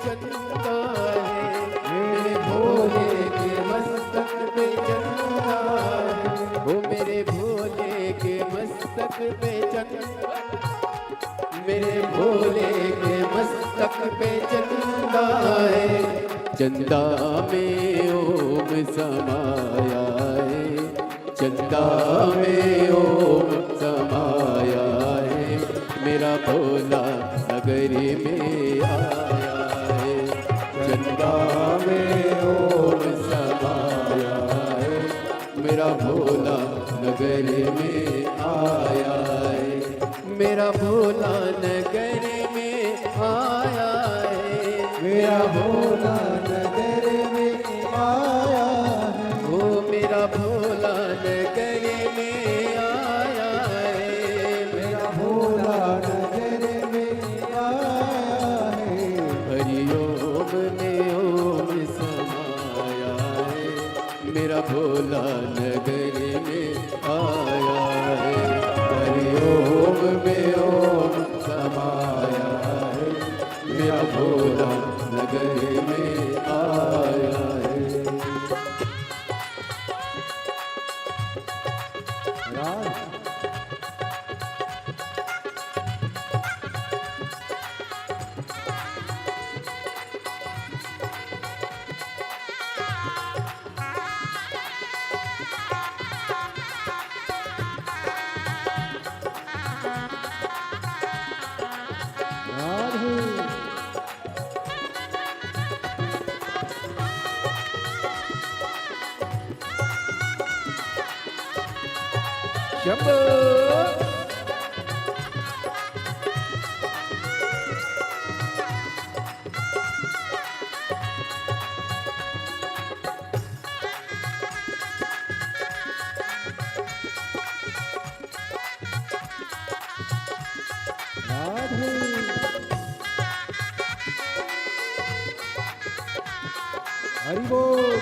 चंदा है, मेरे भोले के मस्तक पे चंदा है, वो मेरे भोले के मस्तक पे चंदा, मेरे भोले के मस्तक पे चंदा है, चंदा में ओम समाया है, चंदा में ओम समाया है, मेरा भोला नगरी में आया है, चंदा में ओम समाया है, मेरा भोला नगरी में आया है, मेरा भोला नगर में आया है, मेरा भोला नगर में आया है, वो मेरा भोला नगर में आया है, मेरा भोला नगर में आया है, हरि ओम में ओम समाया है, मेरा भोला नगर में आया है, हरि ओम में ओम समाया है, मेरा भोला नगर में आया है। राम राधे शंभो राधे हरि बोल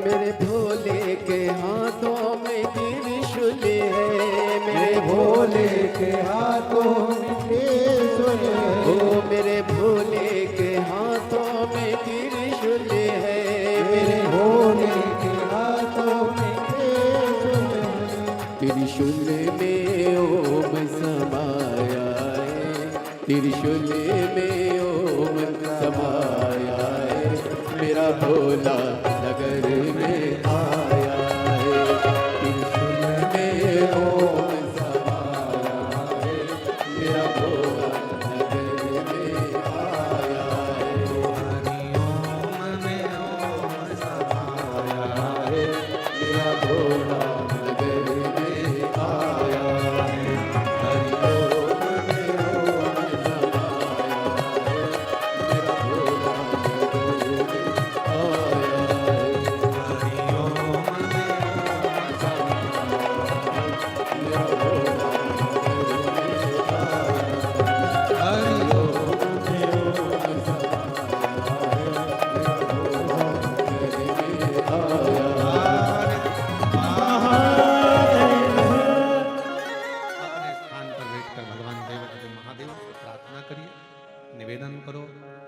मेरे भोले के हाथों में त्रिशूल है, मेरे भोले के हाथों में त्रिशूल है, ओ मेरे भोले के हाथों में त्रिशूल है, मेरे भोले के हाथों में त्रिशूल है, त्रिशूल में ओम समाया है, त्रिशूल में ओम समाया है, मेरा भोला नगर में आया है, त्रिशूल में ओम समाया है, मेरा भोला नगर में आया है, हरि ओम में ओम समाया है, मेरा भोला नगर में आया है, हरि ओम में ओम समाया है, मेरा भोला नगर में आया है। निवेदन करो,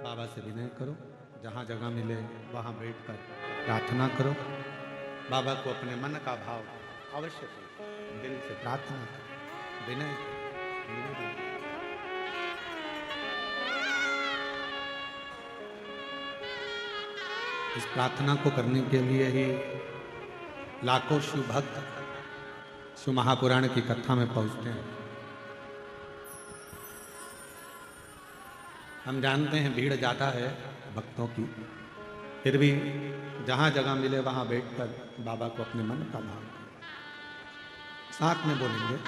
बाबा से विनय करो, जहाँ जगह मिले वहाँ बैठकर प्रार्थना करो, बाबा को अपने मन का भाव अवश्य करो, दिल से प्रार्थना करो, विनय करो, निवेदन करो। इस प्रार्थना को करने के लिए ही लाखों शिव भक्त शिव महापुराण की कथा में पहुंचते हैं। हम जानते हैं भीड़ ज़्यादा है भक्तों की, फिर भी जहाँ जगह मिले वहाँ बैठकर बाबा को अपने मन का भाव साथ में बोलेंगे।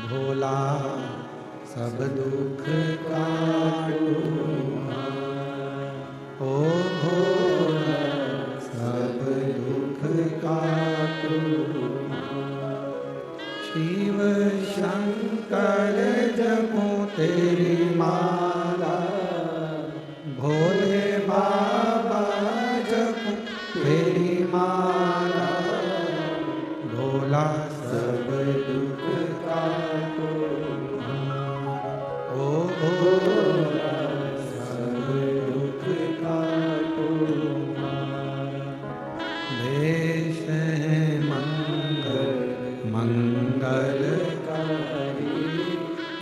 भोला सब दुख काटो, ओ भोला सब दुख काटो। शिव शंकर जपो तेरी माला, भोले बाबा जपो तेरी माला। भोला सब दुख काटो, ओ भोला सब दुख काटो। देश है मंगल मंगलकारी,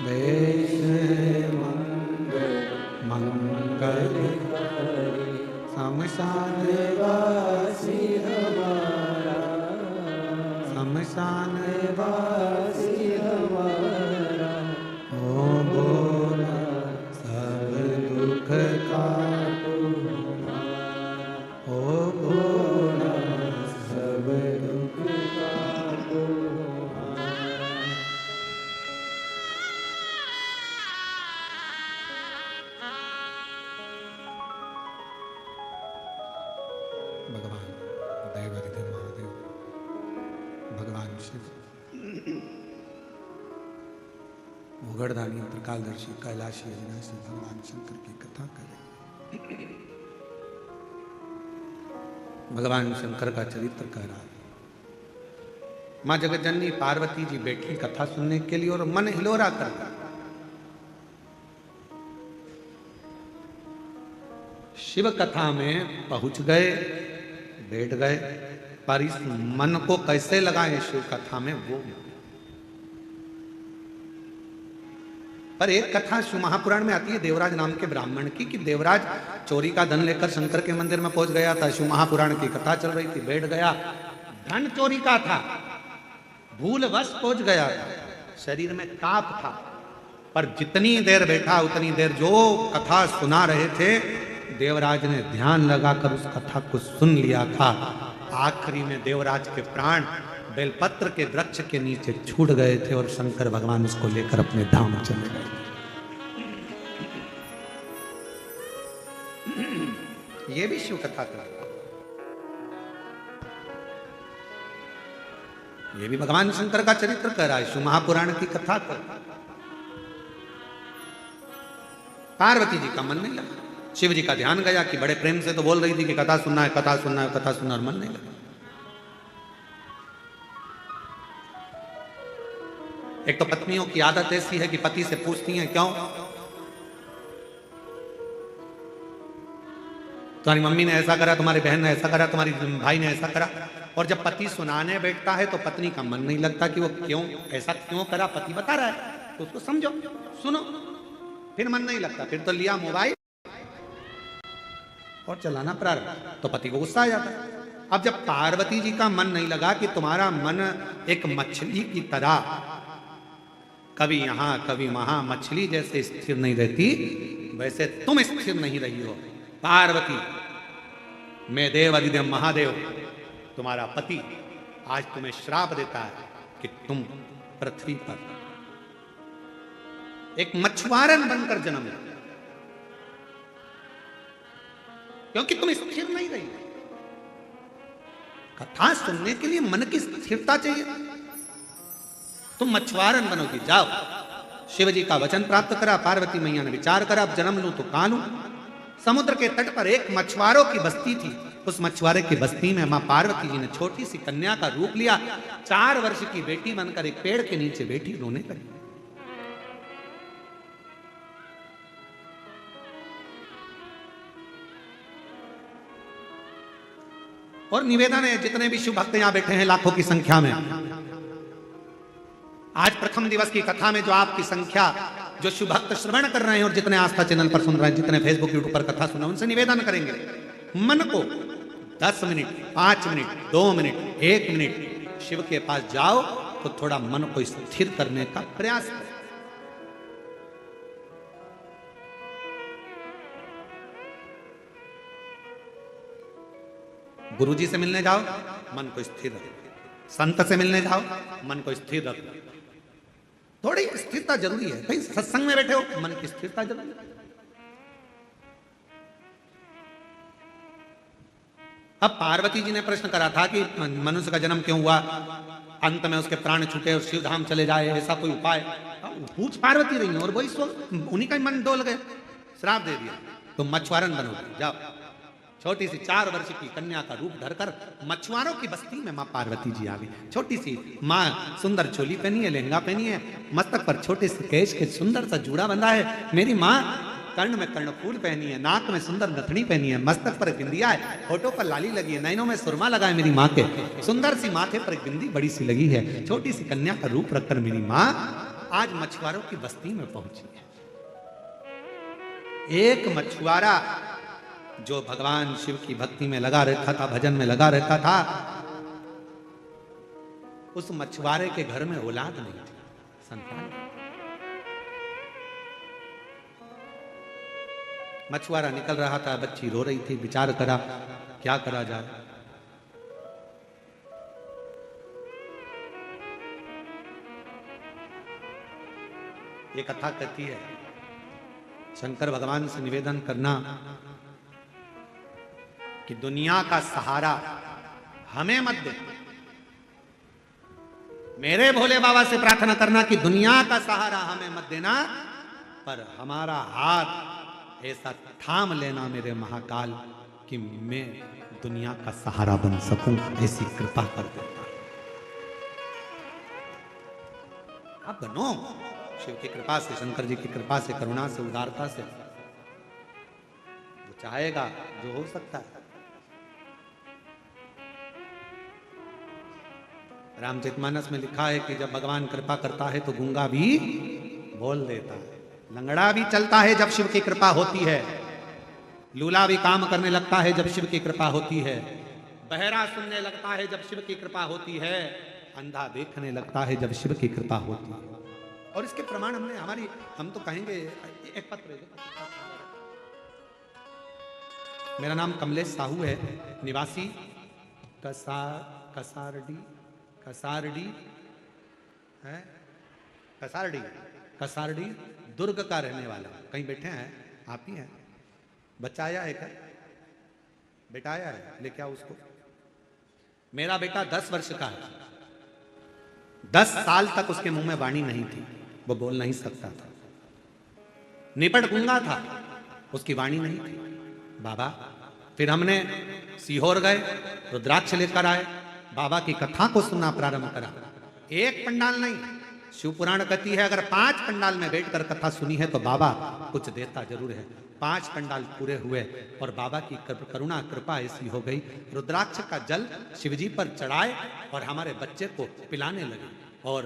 देश है मंगल मंगलकारी। शमशान वासी हमारा, शमशान वासी हमारा। ओ भोला सब दुख काटो, ओ भोला सब दुख काटो। भगवान देवरिधि महादेव, भगवान शिव, भूगढ़दानी त्रिकालदर्शी कैलाशी अविनाशी भगवान शंकर की कथा करें। भगवान शंकर का चरित्र कह रहा है। मां जगतजननी पार्वती जी बैठी कथा सुनने के लिए और मन हिलोरा कर रहा। शिव कथा में पहुंच गए, बैठ गए, पर इस मन को कैसे लगाएं शिव कथा में वो। पर एक कथा शिव महापुराण में आती है देवराज नाम के ब्राह्मण की, कि देवराज चोरी का धन लेकर शंकर के मंदिर में पहुंच गया था। शिव महापुराण की कथा चल रही थी, बैठ गया, धन चोरी का था, भूलवश पहुंच गया था, शरीर में ताप था। पर जितनी देर बैठा उतनी देर जो कथा सुना रहे थे देवराज ने ध्यान लगाकर उस कथा को सुन लिया था। आखिरी में देवराज के प्राण बेलपत्र के वृक्ष के नीचे छूट गए थे और शंकर भगवान उसको लेकर अपने धाम चले गए। ये भी शिव कथा का, ये भी भगवान शंकर का चरित्र कह रहा है, शिव महापुराण की कथा कर। पार्वती जी का मन नहीं लगा, शिव जी का ध्यान गया कि बड़े प्रेम से तो बोल रही थी कि कथा सुनना है, कथा सुनना है, कथा सुनना, और मन नहीं लगा। एक तो पत्नियों की आदत ऐसी है कि पति से पूछती हैं क्यों, तुम्हारी मम्मी ने ऐसा करा, तुम्हारी बहन ने ऐसा करा, तुम्हारी भाई ने ऐसा करा। और जब पति सुनाने बैठता है तो पत्नी का मन नहीं लगता कि वो क्यों ऐसा क्यों करा, पति बता रहा है तो उसको समझो, सुनो। फिर मन नहीं लगता, फिर तो लिया मोबाइल और चलाना प्रारंभ, तो पति को गुस्सा आ जाता है। अब जब पार्वती जी का मन नहीं लगा कि तुम्हारा मन एक मछली की तरह कभी यहां कभी वहां मछली जैसे स्थिर नहीं रहती, वैसे तुम स्थिर नहीं रही हो पार्वती। मैं देव अधिदेव महादेव तुम्हारा पति आज तुम्हें श्राप देता है कि तुम पृथ्वी पर एक मछुआरन बनकर जन्म लो, क्योंकि तुम स्थिर नहीं रही। कथा सुनने के लिए मन की स्थिरता चाहिए। तुम मछुआरन बनोगी। जाओ, शिव जी का वचन प्राप्त करा, पार्वती मैया ने विचार करा, अब जन्म लूं तो कहां लूं। समुद्र के तट पर एक मछुआरों की बस्ती थी। उस मछुआरे की बस्ती में मां पार्वती जी ने छोटी सी कन्या का रूप लिया। 4 वर्ष की बेटी बनकर एक पेड़ के नीचे बैठी रोने लगी। और निवेदन है, जितने भी शिव भक्त यहां बैठे हैं लाखों की संख्या में, आज प्रथम दिवस की कथा में जो आपकी संख्या, जो शिव भक्त श्रवण कर रहे हैं और जितने आस्था चैनल पर सुन रहे हैं, जितने फेसबुक यूट्यूब पर कथा सुन रहे हैं, उनसे निवेदन करेंगे, मन को 10 minute, 5 minute, 2 minute, 1 minute Shiv के पास जाओ तो थोड़ा मन को स्थिर करने का प्रयास करें। गुरुजी से मिलने जाओ, मन को स्थिर रखो। संत से मिलने जाओ, मन को स्थिर रखो। थोड़ी स्थिरता जरूरी है। कहीं सत्संग में बैठे हो, मन की स्थिरता जरूरी है। अब पार्वती जी ने प्रश्न करा था कि मनुष्य का जन्म क्यों हुआ, अंत में उसके प्राण छूटे और शिव धाम चले जाए, ऐसा कोई उपाय? पूछ पार्वती रही और वही उन्हीं का मन डोल गए, श्राप दे दिया। तुम मछुआरन बनोगे। जाओ, छोटी सी 4 वर्ष की कन्या का रूप धरकर मछुआरों की बस्ती में मां पार्वती जी आ गई। छोटी सी मां, सुंदर चोली पहनी है, लहंगा पहनी है, मस्तक पर छोटे से केश के सुंदर सा जूड़ा बंधा है। मेरी मां कर्ण में कर्णफूल पहनी है, नाक में सुंदर नथनी पहनी है, मस्तक पर बिंदिया है, होठों पर लाली लगी है, नैनों में सुरमा लगा है मेरी माँ के, सुंदर सी माथे पर एक बिंदी बड़ी सी लगी है। छोटी सी कन्या का रूप रखकर मेरी माँ आज मछुआरों की बस्ती में पहुंची है। एक मछुआरा जो भगवान शिव की भक्ति में लगा रहता था, भजन में लगा रहता था, उस मछुआरे के घर में औलाद नहीं थी, संतान। मछुआरा निकल रहा था, बच्ची रो रही थी, विचार करा क्या करा जाए। ये कथा कहती है, शंकर भगवान से निवेदन करना कि दुनिया का सहारा हमें मत दे। मेरे भोले बाबा से प्रार्थना करना कि दुनिया का सहारा हमें मत देना, पर हमारा हाथ ऐसा थाम लेना मेरे महाकाल कि मैं दुनिया का सहारा बन सकूं, ऐसी कृपा कर देना। आप बनो शिव की कृपा से, शंकर जी की कृपा से, करुणा से, उदारता से। वो चाहेगा जो हो सकता है। रामचरितमानस में लिखा है कि जब भगवान कृपा करता है तो गूंगा भी बोल देता है, लंगड़ा भी चलता है जब शिव की कृपा होती है, लूला भी काम करने लगता है जब शिव की कृपा होती है, बहरा सुनने लगता है जब शिव की कृपा होती है, अंधा देखने लगता है जब शिव की कृपा होती है। और इसके प्रमाण हम तो कहेंगे। एक पत्र, मेरा नाम कमलेश साहू है, निवासी कसारडी दुर्ग का रहने वाला। कहीं बैठे हैं आप ही हैं? बच्चा आया है क्या? बेटा आया है, लेके आओ उसको। मेरा बेटा 10 वर्ष का है। 10 साल तक उसके मुंह में वाणी नहीं थी, वो बोल नहीं सकता था, निपट गूंगा था, उसकी वाणी नहीं थी। बाबा, फिर हमने सीहोर गए, रुद्राक्ष लेकर आए, बाबा की कथा को सुनना प्रारंभ करा। एक पंडाल नहीं, शिव पुराण कहती है अगर 5 पंडाल में बैठकर कथा सुनी है तो बाबा कुछ देता जरूर है। 5 पंडाल पूरे हुए और बाबा की करुणा कृपा ऐसी हो गई, रुद्राक्ष का जल शिवजी पर चढ़ाए और हमारे बच्चे को पिलाने लगे। और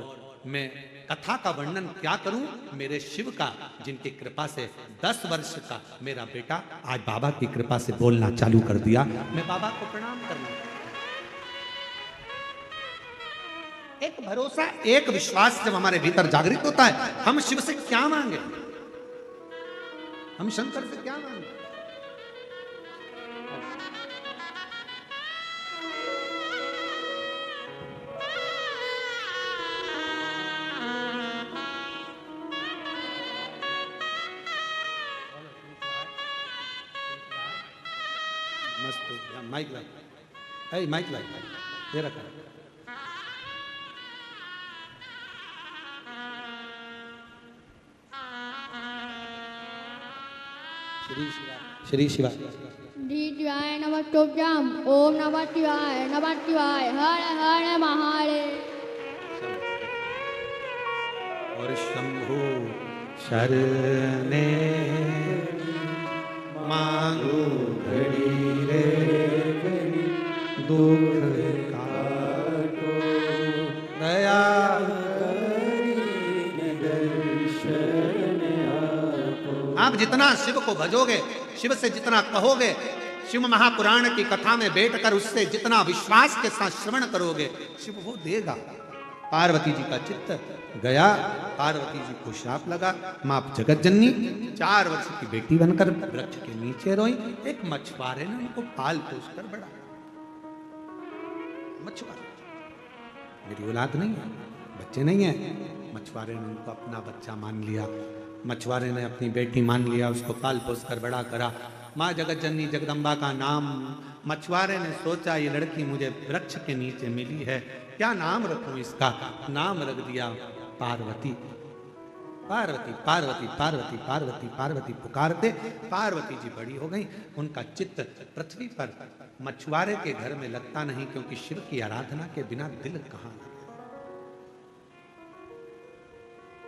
मैं कथा का वर्णन क्या करूं, मेरे शिव का, जिनकी कृपा से 10 वर्ष का मेरा बेटा आज बाबा की कृपा से बोलना चालू कर दिया। मैं बाबा को प्रणाम करना, एक भरोसा, एक विश्वास जब हमारे भीतर जागृत होता है, हम शिव से क्या मांगे, हम शंकर से क्या मांगे। माइक लाई, माइक लाई, ये रखा। श्री शिवा शिवाय नमः तुभ्यम। ओम नमः शिवाय हर हर महादेव। और शंभु शरणे मांगो घड़ी रे दुख काटो दया आप जितना शिव को भजोगे, शिव से जितना कहोगे, शिव महापुराण की कथा में बैठकर उससे जितना विश्वास के साथ श्रवण करोगे, शिव वो देगा। पार्वती जी का चित्त गया, पार्वती जी को श्राप लगा। मां जगत जननी 4 वर्ष की बेटी बनकर वृक्ष के नीचे रोई। एक मछुआरे ने उनको पाल पोस कर बड़ा। मछुआरा, मेरी औलाद नहीं है, बच्चे नहीं है, मछुआरे ने उनको अपना बच्चा मान लिया। मछुआरे ने अपनी बेटी मान लिया, उसको पाल पोस कर बड़ा करा। माँ जगत जननी जगदम्बा का नाम, मछुआरे ने सोचा ये लड़की मुझे वृक्ष के नीचे मिली है, क्या नाम रखूं इसका? नाम रख दिया पार्वती। पार्वती पार्वती पार्वती पार्वती पार्वती पुकारते पार्वती जी बड़ी हो गई। उनका चित्त पृथ्वी पर मछुआरे के घर में लगता नहीं, क्योंकि शिव की आराधना के बिना दिल कहाँ लगे?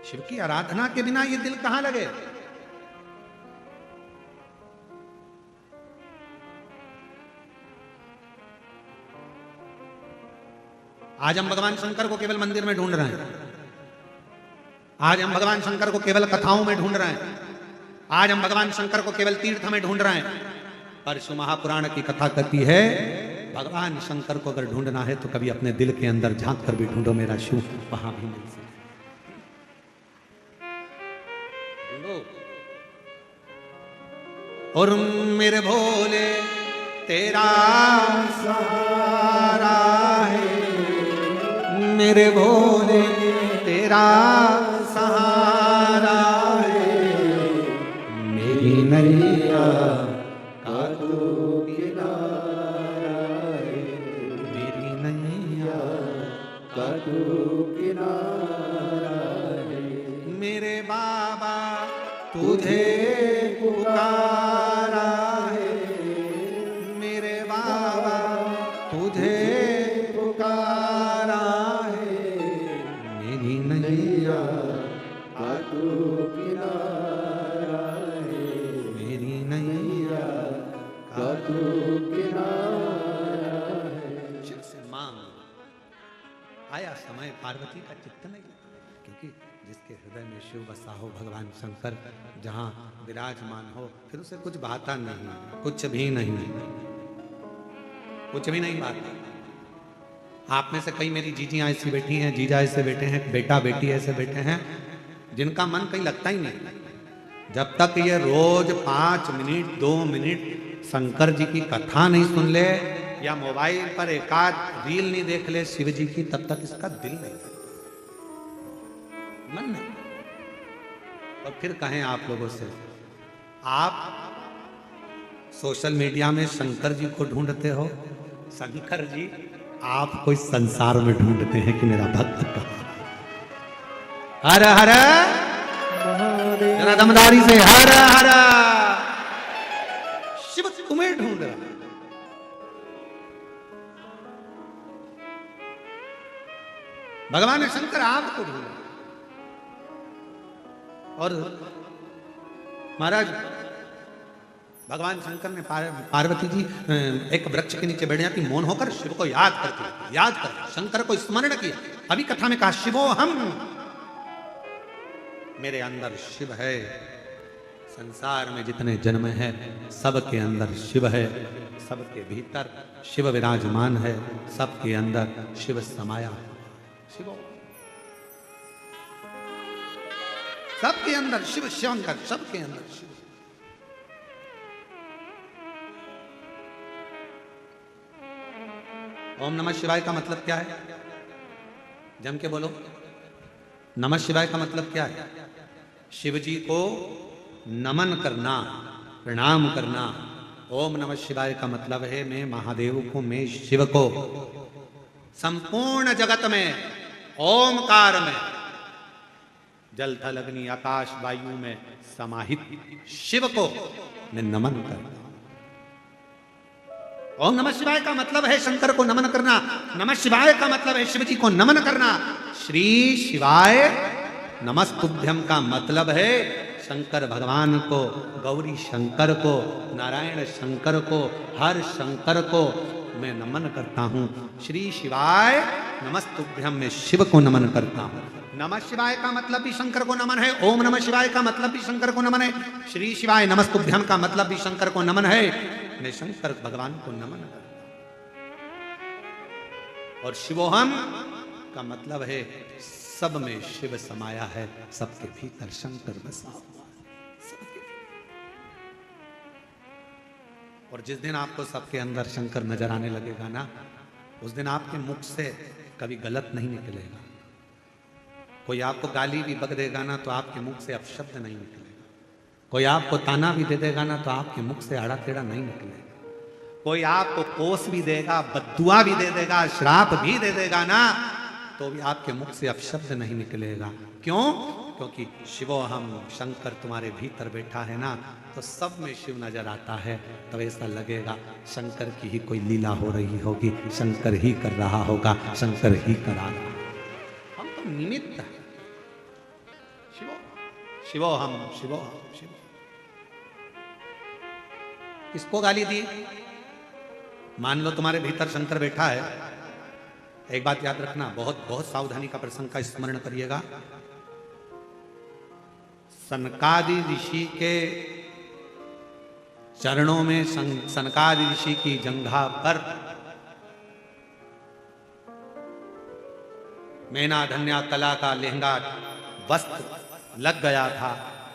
शिव की आराधना के बिना ये दिल कहां लगे? आज हम भगवान शंकर को केवल मंदिर में ढूंढ रहे हैं, आज हम भगवान शंकर को केवल कथाओं में ढूंढ रहे हैं, आज हम भगवान शंकर को केवल तीर्थ में ढूंढ रहे हैं। पर शिव महापुराण की कथा कहती है भगवान शंकर को अगर ढूंढना है तो कभी अपने दिल के अंदर झांक कर भी ढूंढो, मेरा शिव वहां भी मिल सकता। और मेरे भोले तेरा सहारा है, मेरे भोले तेरा सहारा है, मेरी नैया का तू किनारा है, मेरी नैया का तू किनारा है। मेरे बाबा तुझे पुकारा है, मेरे बाबा तुझे पुकारा है, मेरी नैया का तू किनारा है, मेरी नैया का तू किनारा है। शिव से मांग। आया समय पार्वती का चित्त नहीं, क्योंकि जिसके हृदय में शिव बसा हो, भगवान शंकर जहां विराजमान हो, फिर उसे कुछ भाता नहीं, कुछ भी नहीं, कुछ भी नहीं भाता। आप में से कई मेरी जीजियां ऐसी बैठी हैं, जीजा ऐसे बैठे हैं, बेटा बेटी ऐसे बैठे हैं जिनका मन कहीं लगता ही नहीं। जब तक ये रोज 5 मिनट 2 मिनट शंकर जी की कथा नहीं सुन ले या मोबाइल पर एकाध रील नहीं देख ले शिव जी की, तब तक इसका दिल नहीं, मन नहीं। और फिर कहें आप लोगों से, आप सोशल मीडिया में शंकर जी को ढूंढते हो, शंकर जी आपको इस संसार में ढूंढते हैं कि मेरा भक्त कहाँ। हर हर जरा दमदारी से हर हर। शिव तुम्हें ढूंढ रहा, भगवान शंकर आपको ढूंढ रहा। और महाराज भगवान शंकर ने पार्वती जी एक वृक्ष के नीचे बैठ जाती, मौन होकर शिव को याद करती, याद कर शंकर को स्मरण किया। अभी कथा में कहा शिवो हम, मेरे अंदर शिव है। संसार में जितने जन्म हैं सबके अंदर शिव है, सबके भीतर शिव विराजमान है, सबके अंदर शिव समाया। शिवो सबके अंदर शिव, शंकर सबके अंदर शिव। ओम नमः शिवाय का मतलब क्या है? जम के बोलो। नमः शिवाय का मतलब क्या है? शिव जी को नमन करना, प्रणाम करना, ओम नमः शिवाय का मतलब है मैं महादेव को, मैं शिव को संपूर्ण जगत में ओमकार में जल थल अग्नि आकाश वायु में समाहित शिव को मैं नमन करता हूं। ओम नमः शिवाय का मतलब है शंकर को नमन करना, नमः शिवाय का मतलब है शिव जी को नमन करना। श्री शिवाय नमस्तुभ्यम का मतलब है शंकर भगवान को, गौरी शंकर को, नारायण शंकर को, हर शंकर को मैं नमन करता हूं। श्री शिवाय नमस्तुभ्यम में शिव को नमन करता हूं। नमः शिवाय का मतलब भी शंकर को नमन है, ओम नमः शिवाय का मतलब भी शंकर को नमन है, श्री शिवाय नमस्तुभ्यम का मतलब भी शंकर को नमन है। मैं शंकर भगवान को नमन करता हूं। और शिवोहम का मतलब है सब में शिव समाया है, सबके भीतर शंकर बसा हुआ है। और जिस दिन आपको सबके अंदर शंकर नजर आने लगेगा ना, उस दिन आपके मुख से कभी गलत नहीं निकलेगा। कोई आपको गाली भी बक देगा ना तो आपके मुख से अपशब्द नहीं निकलेगा। कोई आपको ताना भी दे देगा ना तो आपके मुख से आड़ा टेढ़ा नहीं निकलेगा। कोई आपको कोस भी देगा, बद्दुआ भी दे देगा, श्राप भी दे देगा ना तो भी आपके मुख से अपशब्द नहीं निकलेगा। क्यों? क्योंकि शिवोहम, शंकर तुम्हारे भीतर बैठा है ना, तो सब में शिव नजर आता है। तब ऐसा लगेगा शंकर की ही कोई लीला हो रही होगी, शंकर ही कर रहा होगा, शंकर ही करा रहा। हम तो निमित्त है। शिवोहम शिवोहम शिव। किसको गाली दी? मान लो तुम्हारे भीतर शंकर बैठा है। एक बात याद रखना, बहुत बहुत सावधानी का प्रसंग का स्मरण करिएगा। सनकादि ऋषि के चरणों में, सनकादि ऋषि की जंघा पर मैना धन्या कला का लहंगा वस्त्र लग गया था।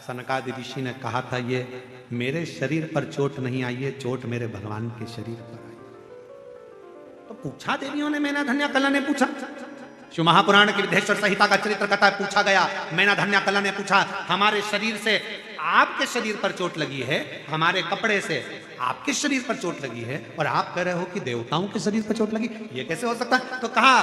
सनकादि ऋषि ने कहा था ये मेरे शरीर पर चोट नहीं आई है, चोट मेरे भगवान के शरीर पर आई। तो पूछा देवियों ने, मैना धन्या कला ने पूछा। शिव महापुराण की विदेश्वर संहिता का चरित्र कथा पूछा गया। मैना धन्या कला ने पूछा, हमारे शरीर से आपके शरीर पर चोट लगी है, हमारे कपड़े से आपके शरीर पर चोट लगी है, और आप कह रहे हो कि देवताओं के शरीर पर चोट लगी, ये कैसे हो सकता है? तो कहा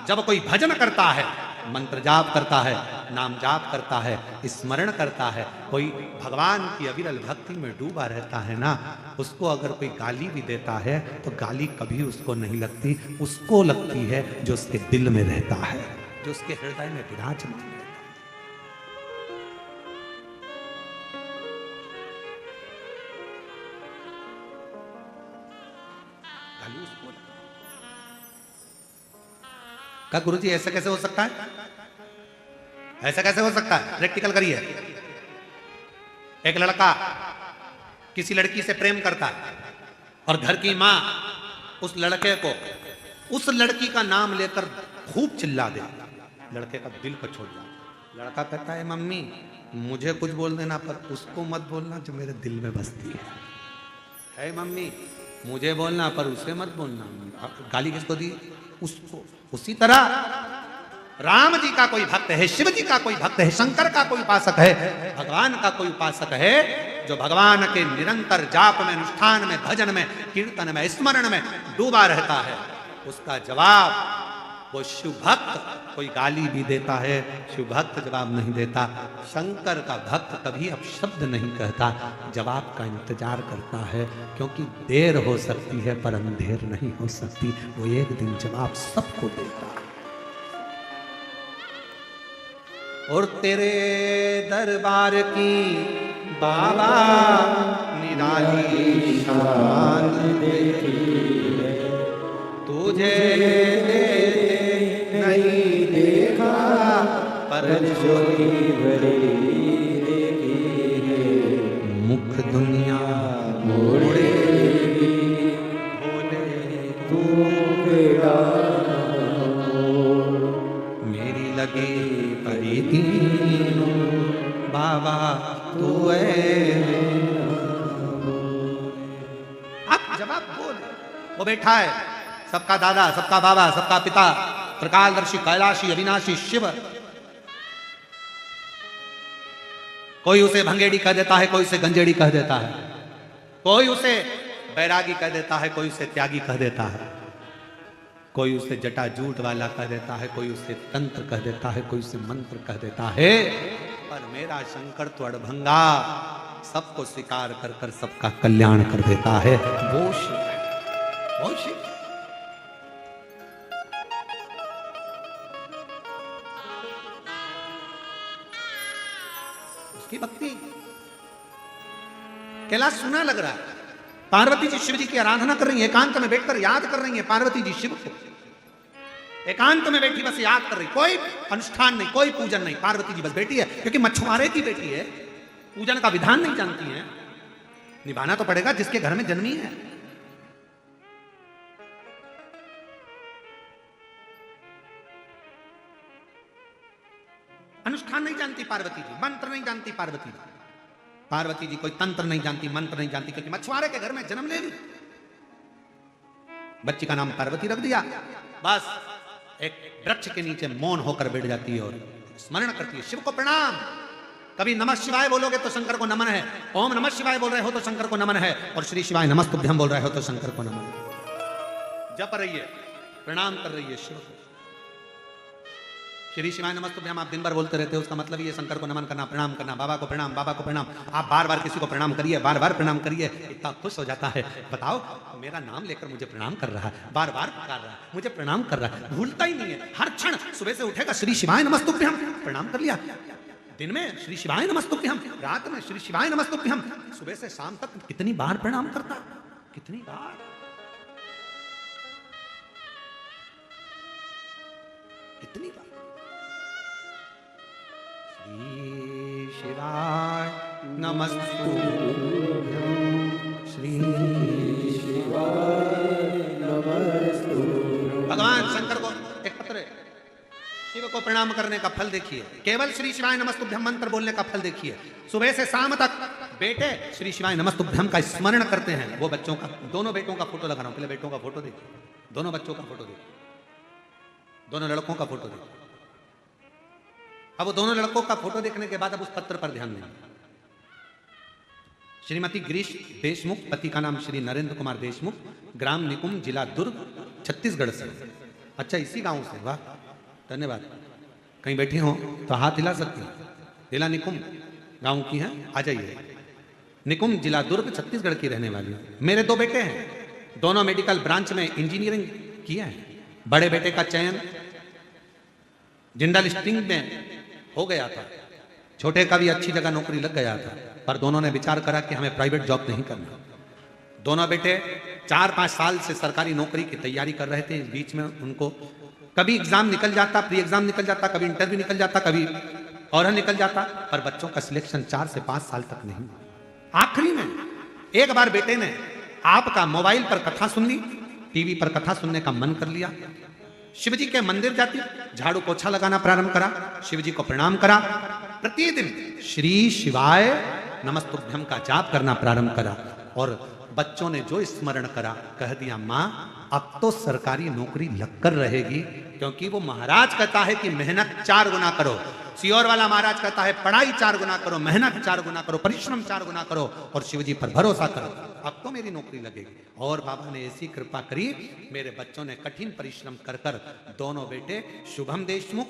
जब कोई भजन करता है, मंत्र जाप करता है, नाम जाप करता है, स्मरण करता है, कोई भगवान की अविरल भक्ति में डूबा रहता है ना, उसको अगर कोई गाली भी देता है तो गाली कभी उसको नहीं लगती, उसको लगती है जो उसके दिल में रहता है, जो उसके हृदय में विराजमान रहता है। गाली उसको। क्या गुरुजी ऐसा कैसे हो सकता है? ऐसा कैसे हो सकता है? प्रैक्टिकल करिए। एक लड़का किसी लड़की से प्रेम करता है और घर की मां उस लड़के को उस लड़की का नाम लेकर खूब चिल्ला दे, लड़के का दिल को छोड़ जाता। लड़का कहता है मम्मी मुझे कुछ बोल देना पर उसको मत बोलना जो मेरे दिल में बसती है मम्मी मुझे बोलना पर उसे मत बोलना। गाली किसको दी? उसको। उसी तरह राम जी का कोई भक्त है, शिव जी का कोई भक्त है, शंकर का कोई उपासक है, भगवान का कोई उपासक है जो भगवान के निरंतर जाप में, अनुष्ठान में, भजन में, कीर्तन में, स्मरण में डूबा रहता है, उसका जवाब वो शिव भक्त कोई गाली भी देता है, शिव भक्त जवाब नहीं देता। शंकर का भक्त कभी अपशब्द नहीं कहता, जवाब का इंतजार करता है, क्योंकि देर हो सकती है पर अंधेर नहीं हो सकती। वो एक दिन जवाब सबको देता है। और तेरे दरबार की बाबा निराली शान देखी है, तुझे नहीं देखा पर जोरी बड़ी देखी है, मुख दुनिया मोड़े बोले तू बेड़ा मेरी लगी परी तीनों बाबा तू अब जवाब बोल। वो बैठा है सबका दादा, सबका बाबा, सबका पिता, त्रिकालदर्शी, कैलाशी, अविनाशी शिव। कोई उसे भंगेड़ी कह देता है, कोई उसे गंजेड़ी कह देता है, कोई उसे बैरागी कह देता है, कोई उसे त्यागी कह देता है, कोई उसे जटा जूट वाला कह देता है, कोई उसे तंत्र कह देता है, कोई उसे मंत्र कह देता है, पर मेरा शंकर तो अड़भंगा सबको स्वीकार कर कर सबका कल्याण कर देता है। वो शिव है, वो शिव। उसकी भक्ति कैलाश सुना लग रहा है। पार्वती जी शिव जी की आराधना कर रही है, एकांत में बैठकर याद कर रही है पार्वती जी शिव को, एकांत में बैठी बस याद कर रही, कोई अनुष्ठान नहीं, कोई पूजन नहीं, पार्वती जी बस बैठी है, क्योंकि मछुआरे की बेटी है, पूजन का विधान नहीं जानती है, निभाना तो पड़ेगा जिसके घर में जन्मी है। अनुष्ठान नहीं जानती पार्वती जी, मंत्र नहीं जानती पार्वती जी, पार्वती जी कोई तंत्र नहीं जानती, मंत्र नहीं जानती, क्योंकि मछुआरे के घर में जन्म ले ली, बच्ची का नाम पार्वती रख दिया, बस एक वृक्ष के नीचे मौन होकर बैठ जाती है और स्मरण करती है शिव को प्रणाम। कभी नमः शिवाय बोलोगे तो शंकर को नमन है, ओम नमः शिवाय बोल रहे हो तो शंकर को नमन है, और श्री शिवाय नमस्तुभ्यम बोल रहे हो तो शंकर को नमन है। जप रही है, प्रणाम कर रही है शिव को। श्री शिवाय नमस्तुभ्यम आप दिन भर बोलते रहते हो, उसका मतलब ये शंकर को नमन करना, प्रणाम करना, बाबा को प्रणाम, बाबा को प्रणाम। आप बार बार किसी को प्रणाम करिए, बार बार प्रणाम करिए, इतना खुश हो जाता है। बताओ मेरा नाम लेकर मुझे प्रणाम कर रहा है, बार बार पुकार रहा है, मुझे प्रणाम कर रहा है, भूलता ही नहीं है। हर क्षण सुबह से उठेगा श्री शिवाय नमस्तुभ्यम, प्रणाम कर लिया, दिन में श्री शिवाय नमस्तुभ्यम, रात में श्री शिवाय नमस्तुभ्यम, सुबह से शाम तक कितनी बार प्रणाम करता, कितनी बार, कितनी बार। श्री शिवाय नमस्तुभ्यं, श्री शिवाय नमस्तुभ्यं। भगवान शंकर को एक पत्र है, शिव को प्रणाम करने का फल देखिए, केवल श्री शिवाय नमस्तुभ्यम मंत्र बोलने का फल देखिए। सुबह से शाम तक बेटे श्री शिवाय नमस्तुभ्यम का स्मरण करते हैं। वो बच्चों का, दोनों बेटों का फोटो लगा रहा हूं, पहले बेटों का फोटो देखिए, दोनों बच्चों का फोटो देखिए, दोनों लड़कों का फोटो देखिए। अब वो दोनों लड़कों का फोटो देखने के बाद अब उस पत्र पर ध्यान दें। श्रीमती गिरीश देशमुख, पति का नाम श्री नरेंद्र कुमार देशमुख, ग्राम निकुम, जिला दुर्ग, छत्तीसगढ़ से। अच्छा, इसी गांव से, वाह धन्यवाद। कहीं बैठी हो तो हाथ हिला सकती हैं। जिला निकुम गांव की हैं, आ जाइए। निकुम जिला दुर्ग छत्तीसगढ़ की रहने वाली है। मेरे दो बेटे हैं, दोनों मेडिकल ब्रांच में इंजीनियरिंग किया है। बड़े बेटे का चयन जिंदल स्टील में हो गया था, छोटे का भी अच्छी जगह नौकरी लग गया था, पर दोनों ने विचार करा कि हमें प्राइवेट जॉब नहीं करना। दोनों बेटे 4-5 साल से सरकारी नौकरी की तैयारी कर रहे थे। इस बीच में उनको कभी एग्जाम निकल जाता, प्री एग्जाम निकल जाता, कभी इंटरव्यू निकल जाता, कभी और निकल जाता, पर बच्चों का सिलेक्शन 4 से 5 साल तक नहीं। आखिरी में एक बार बेटे ने आपका मोबाइल पर कथा सुन ली, टीवी पर कथा सुनने का मन कर लिया। शिवजी के मंदिर जाती, झाड़ू पोछा लगाना प्रारंभ करा, शिवजी को प्रणाम करा, प्रतिदिन श्री शिवाय नमस्तुभ्यम का जाप करना प्रारंभ करा। और बच्चों ने जो स्मरण करा, कह दिया माँ अब तो सरकारी नौकरी लगकर रहेगी, क्योंकि वो महाराज कहता है कि मेहनत 4 गुना करो, सियोर वाला महाराज कहता है पढ़ाई 4 गुना करो, मेहनत 4 गुना करो, परिश्रम 4 गुना करो और शिवजी पर भरोसा करो, अब तो मेरी नौकरी लगेगी। और बाबा ने ऐसी कृपा करी, मेरे बच्चों ने कठिन परिश्रम कर कर, दोनों बेटे शुभम देशमुख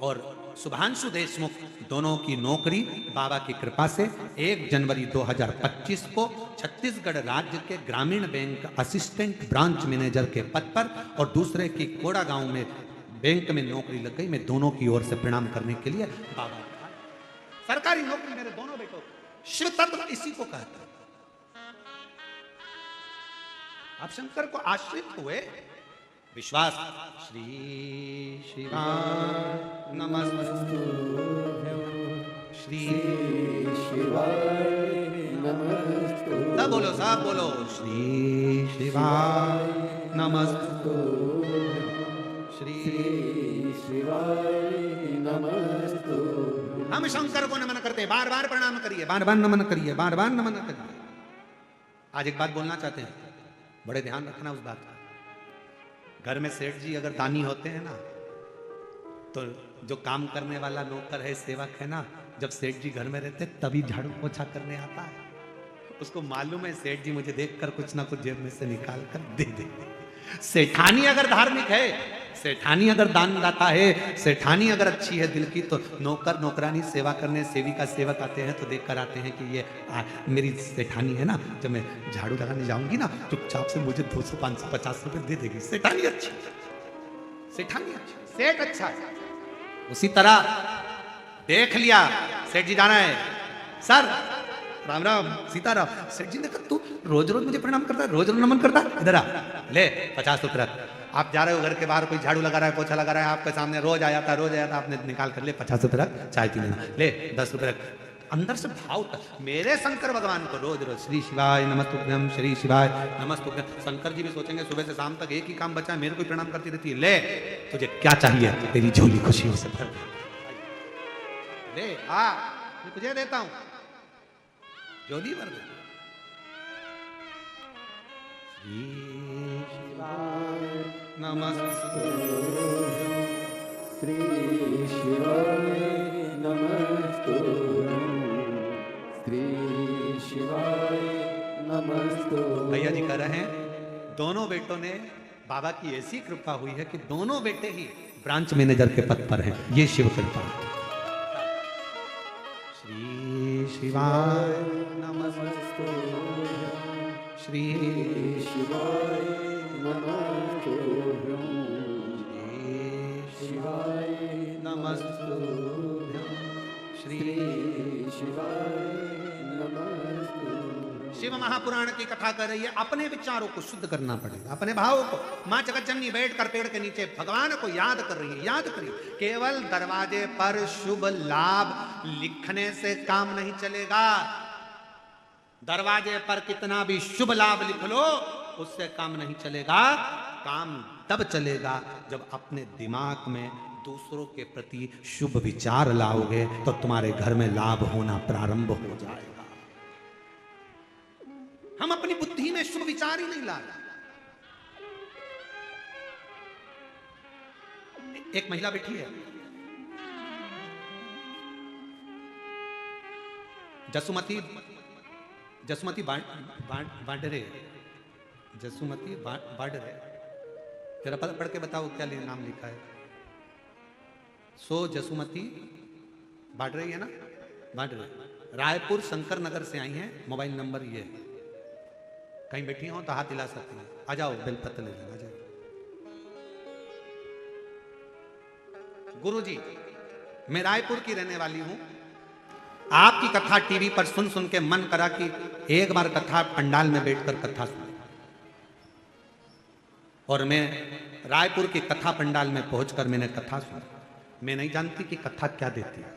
और शुभांशु देशमुख, दोनों की नौकरी बाबा की कृपा से 1 जनवरी 2025 को छत्तीसगढ़ राज्य के ग्रामीण बैंक असिस्टेंट ब्रांच मैनेजर के पद पर और दूसरे की कोड़ा गांव में बैंक में नौकरी लग गई। मैं दोनों की ओर से प्रणाम करने के लिए बाबा, सरकारी नौकरी मेरे दोनों बेटों, शिव तत्व इसी को कहते हैं। आप शंकर को आश्रित हुए, विश्वास, श्री शिवाय नमस्तुभ्यं, श्री शिवाय नमस्तुभ्यं, सब बोलो, सब बोलो, श्री शिवाय नमस्तुभ्यं, श्री शिवाय नमस्तुभ्यं। हम शंकर को नमन करते हैं, बार बार प्रणाम करिए, बार बार नमन करिए, बार बार नमन करिए। आज एक बात बोलना चाहते हैं, बड़े ध्यान रखना उस बात का। घर में सेठ जी अगर दानी होते हैं ना, तो जो काम करने वाला नौकर है, सेवक है ना, जब सेठ जी घर में रहते तभी झाड़ू पोछा करने आता है। उसको मालूम है सेठ जी मुझे देखकर कुछ ना कुछ जेब में से निकाल कर दे दे। सेठानी अगर धार्मिक है, सेठानी अगर दानदाता है, सेठानी अगर अच्छी है दिल की, तो नौकर नौकरानी सेवा करने, सेविका सेवक आते हैं तो देख कर आते हैं कि ये मेरी सेठानी है ना, जब मैं झाड़ू लगाने जाऊंगी ना चुपचाप से मुझे 200 500 50 रुपए दे देगी। सेठानी अच्छी, सेठानी अच्छी, सेठ अच्छा है। उसी तरह देख लिया सेठ जी जाना है, सर राम राम सीताराम। सेठ जी ने कहा तू रोज रोज मुझे प्रणाम करता है, रोज रोज नमन करता है, इधर आ ले 50 रुपये रख। आप जा रहे हो घर के बाहर, कोई झाड़ू लगा रहा है, पोछा लगा रहा है, आपके सामने रोज आया था, रोज आया था, आपने निकाल कर ले 50 रुपये रख, चाय पी लेना, ले 10 रुपये रख। अंदर से भाव था, मेरे शंकर भगवान को रोज रोज श्री शिवाय नमस्तुभ्यम, श्री शिवाय नमस्तुभ्यम। शंकर जी भी सोचेंगे सुबह से शाम तक एक ही काम बचा है, मेरे को प्रणाम करती रहती है। ले तुझे क्या चाहिए, तेरी झोली खुशियों से भर ले, आ मैं तुझे देता हूं, झोली भर दे। श्री शिवाय नमस्तुभ्यम, श्री शिवाय नमस्तुभ्यम, श्री शिवाय नमस्तुभ्यम। भैया जी कह रहे हैं दोनों बेटों ने, बाबा की ऐसी कृपा हुई है कि दोनों बेटे ही ब्रांच मैनेजर के पद पर हैं, ये शिव कृपा। श्री शिवाय नमस्तुभ्यम, श्री शिवाय नमस्तुभ्यम, शिवाय नमस्तुभ्यं, श्री शिवाय नमस्तुभ्यम। शिव महापुराण की कथा कर रही है, अपने विचारों को शुद्ध करना पड़ेगा, अपने भावों को। मां जगतजननी बैठकर पेड़ के नीचे भगवान को याद कर रही है, याद करिए। केवल दरवाजे पर शुभ लाभ लिखने से काम नहीं चलेगा। दरवाजे पर कितना भी शुभ लाभ लिख लो, उससे काम नहीं चलेगा। काम तब चलेगा जब अपने दिमाग में दूसरों के प्रति शुभ विचार लाओगे, तो तुम्हारे घर में लाभ होना प्रारंभ हो जाएगा। हम अपनी बुद्धि में शुभ विचार ही नहीं ला रहे। एक महिला बैठी है, जसुमती बांडरे, जसुमती बांडरे, जरा पढ़ के बताओ क्या नाम लिखा है। सो जसुमती बांडरे है ना, बांडरे, रायपुर शंकर नगर से आई हैं। मोबाइल नंबर ये है, कहीं बैठी हो तो हाथ हिला सकती हैं। आ जाओ, बेलपत्र ले लेना। आ जाओ। गुरुजी, मैं रायपुर की रहने वाली हूं। आपकी कथा टीवी पर सुन सुन के मन करा कि एक बार कथा पंडाल में बैठकर कथा सुन। और मैं रायपुर की कथा पंडाल में पहुंचकर मैंने कथा सुनी। मैं नहीं जानती कि कथा क्या देती है।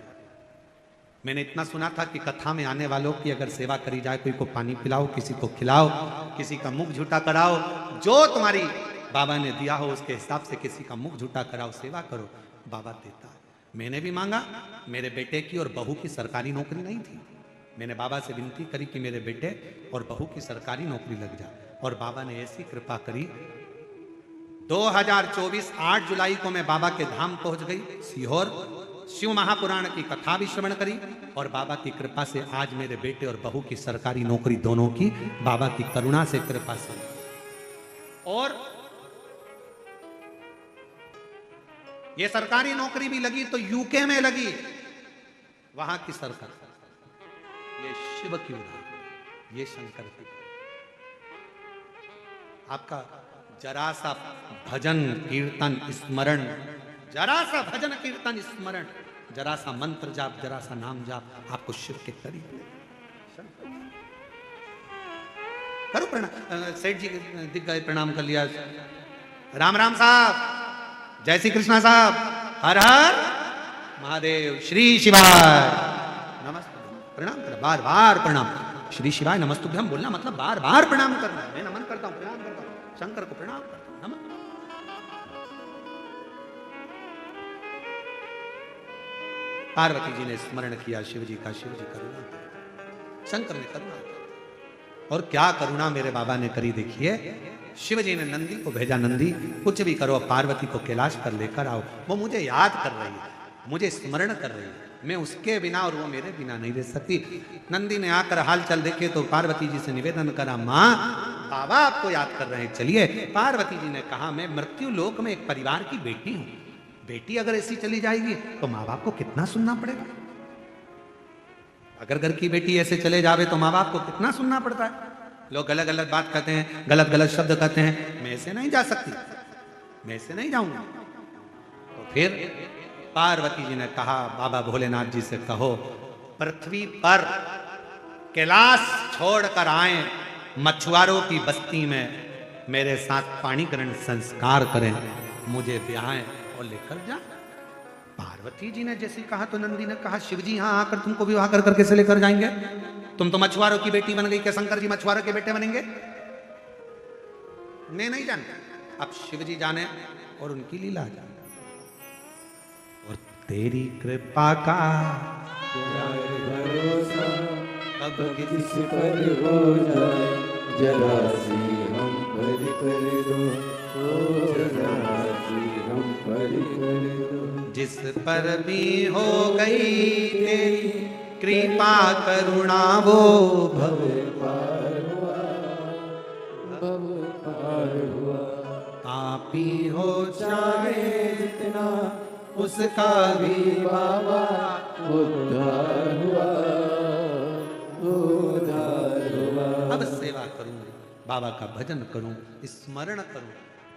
मैंने इतना सुना था कि कथा में आने वालों की अगर सेवा करी जाए, कोई को पानी पिलाओ, किसी को खिलाओ, किसी का मुख झूठा कराओ, जो तुम्हारी बाबा ने दिया हो उसके हिसाब से किसी का मुख झूठा कराओ, सेवा करो, बाबा देता है। मैंने भी मांगा। मेरे बेटे की और बहू की सरकारी नौकरी नहीं थी। मैंने बाबा से विनती करी कि मेरे बेटे और बहू की सरकारी नौकरी लग जाए, और बाबा ने ऐसी कृपा करी। 2024 8 जुलाई को मैं बाबा के धाम पहुंच गई, सीहोर। शिव महापुराण की कथा भी श्रवण करी, और बाबा की कृपा से आज मेरे बेटे और बहू की सरकारी नौकरी दोनों की बाबा की करुणा से, कृपा से। और ये सरकारी नौकरी भी लगी तो यूके में लगी, वहां की सरकार। ये शिव की उदाहरण, ये शंकर की। आपका जरा सा भजन कीर्तन स्मरण, जरा सा भजन कीर्तन स्मरण, जरा सा मंत्र जाप, जरा सा नाम जाप, आपको शिव के करीब ले। करो प्रणाम। सेठ जी दिख गए, प्रणाम कर लिया। राम राम साहब, जय श्री कृष्णा साहब, हर हर महादेव, श्री शिवाय नमस्ते। प्रणाम कर, बार बार प्रणाम। श्री शिवाय नमस्तुभ्यम बोलना मतलब बार बार प्रणाम करना। मैं नमन करता हूं, प्रणाम करता हूं, शंकर को प्रणाम करता हूं, नमन। पार्वती जी ने स्मरण किया शिव जी का, शिव जी करुणा, शंकर ने करुणा। और क्या करुणा मेरे बाबा ने करी देखिए। शिव जी ने नंदी को भेजा, नंदी कुछ भी करो, पार्वती को कैलाश पर लेकर आओ। वो मुझे याद कर रही है। मुझे स्मरण कर रही है, मैं उसके बिना और वो मेरे बिना नहीं रह सकती। नंदी ने आकर हाल चाल देखे तो पार्वती जी से निवेदन करा, माँ बाबा आपको याद कर रहे हैं, चलिए। पार्वती जी ने कहा, मैं मृत्यु लोक में एक परिवार की बेटी हूं, बेटी अगर ऐसी चली जाएगी तो माँ बाप को कितना सुनना पड़ेगा। अगर घर की बेटी ऐसे चले जावे तो माँ बाप को कितना सुनना पड़ता है। लोग गलत गलत बात कहते हैं, गलत गलत शब्द कहते हैं, मैं ऐसे नहीं जा सकती, मैं ऐसे नहीं जाऊंगा। तो फिर पार्वती जी ने कहा, बाबा भोलेनाथ जी से कहो पृथ्वी पर कैलाश छोड़कर आए, मछुआरों की बस्ती में मेरे साथ पाणी ग्रहण संस्कार करें, मुझे ब्याहें और लेकर जा। पार्वती जी ने जैसे कहा तो नंदी ने कहा, शिव जी हाँ आकर तुमको विवाह कर कैसे लेकर जाएंगे, तुम तो मछुआरों की बेटी बन गई, क्या शंकर जी मछुआरों के बेटे बनेंगे? मैं नहीं जानता, अब शिव जी जाने और उनकी लीला जाने। और तेरी कृपा का भरोसा अब किस पर हो जाए, जरा सी हम पर कर दो, ओ जरा सी हम पर कर दो। जिस पर भी हो गई तेरी कृपा करुणा वो भव पार हुआ, भव पार हुआ। पापी हो चाहे जितना उसका भी बाबा उद्धार हुआ, उद्धार हुआ। अब सेवा करूं, बाबा का भजन करूं, स्मरण करूं,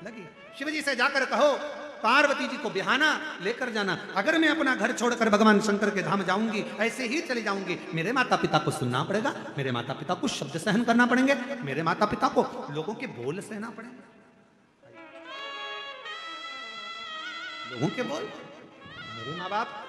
लगी। शिव जी से जाकर कहो पार्वती जी को बिहाना लेकर जाना। अगर मैं अपना घर छोड़कर भगवान शंकर के धाम जाऊंगी, ऐसे ही चली जाऊंगी, मेरे माता पिता को सुनना पड़ेगा, मेरे माता पिता को शब्द सहन करना पड़ेंगे, मेरे माता पिता को लोगों के बोल सहना पड़ेंगे, लोगों के बोल, मेरे माँ बाप।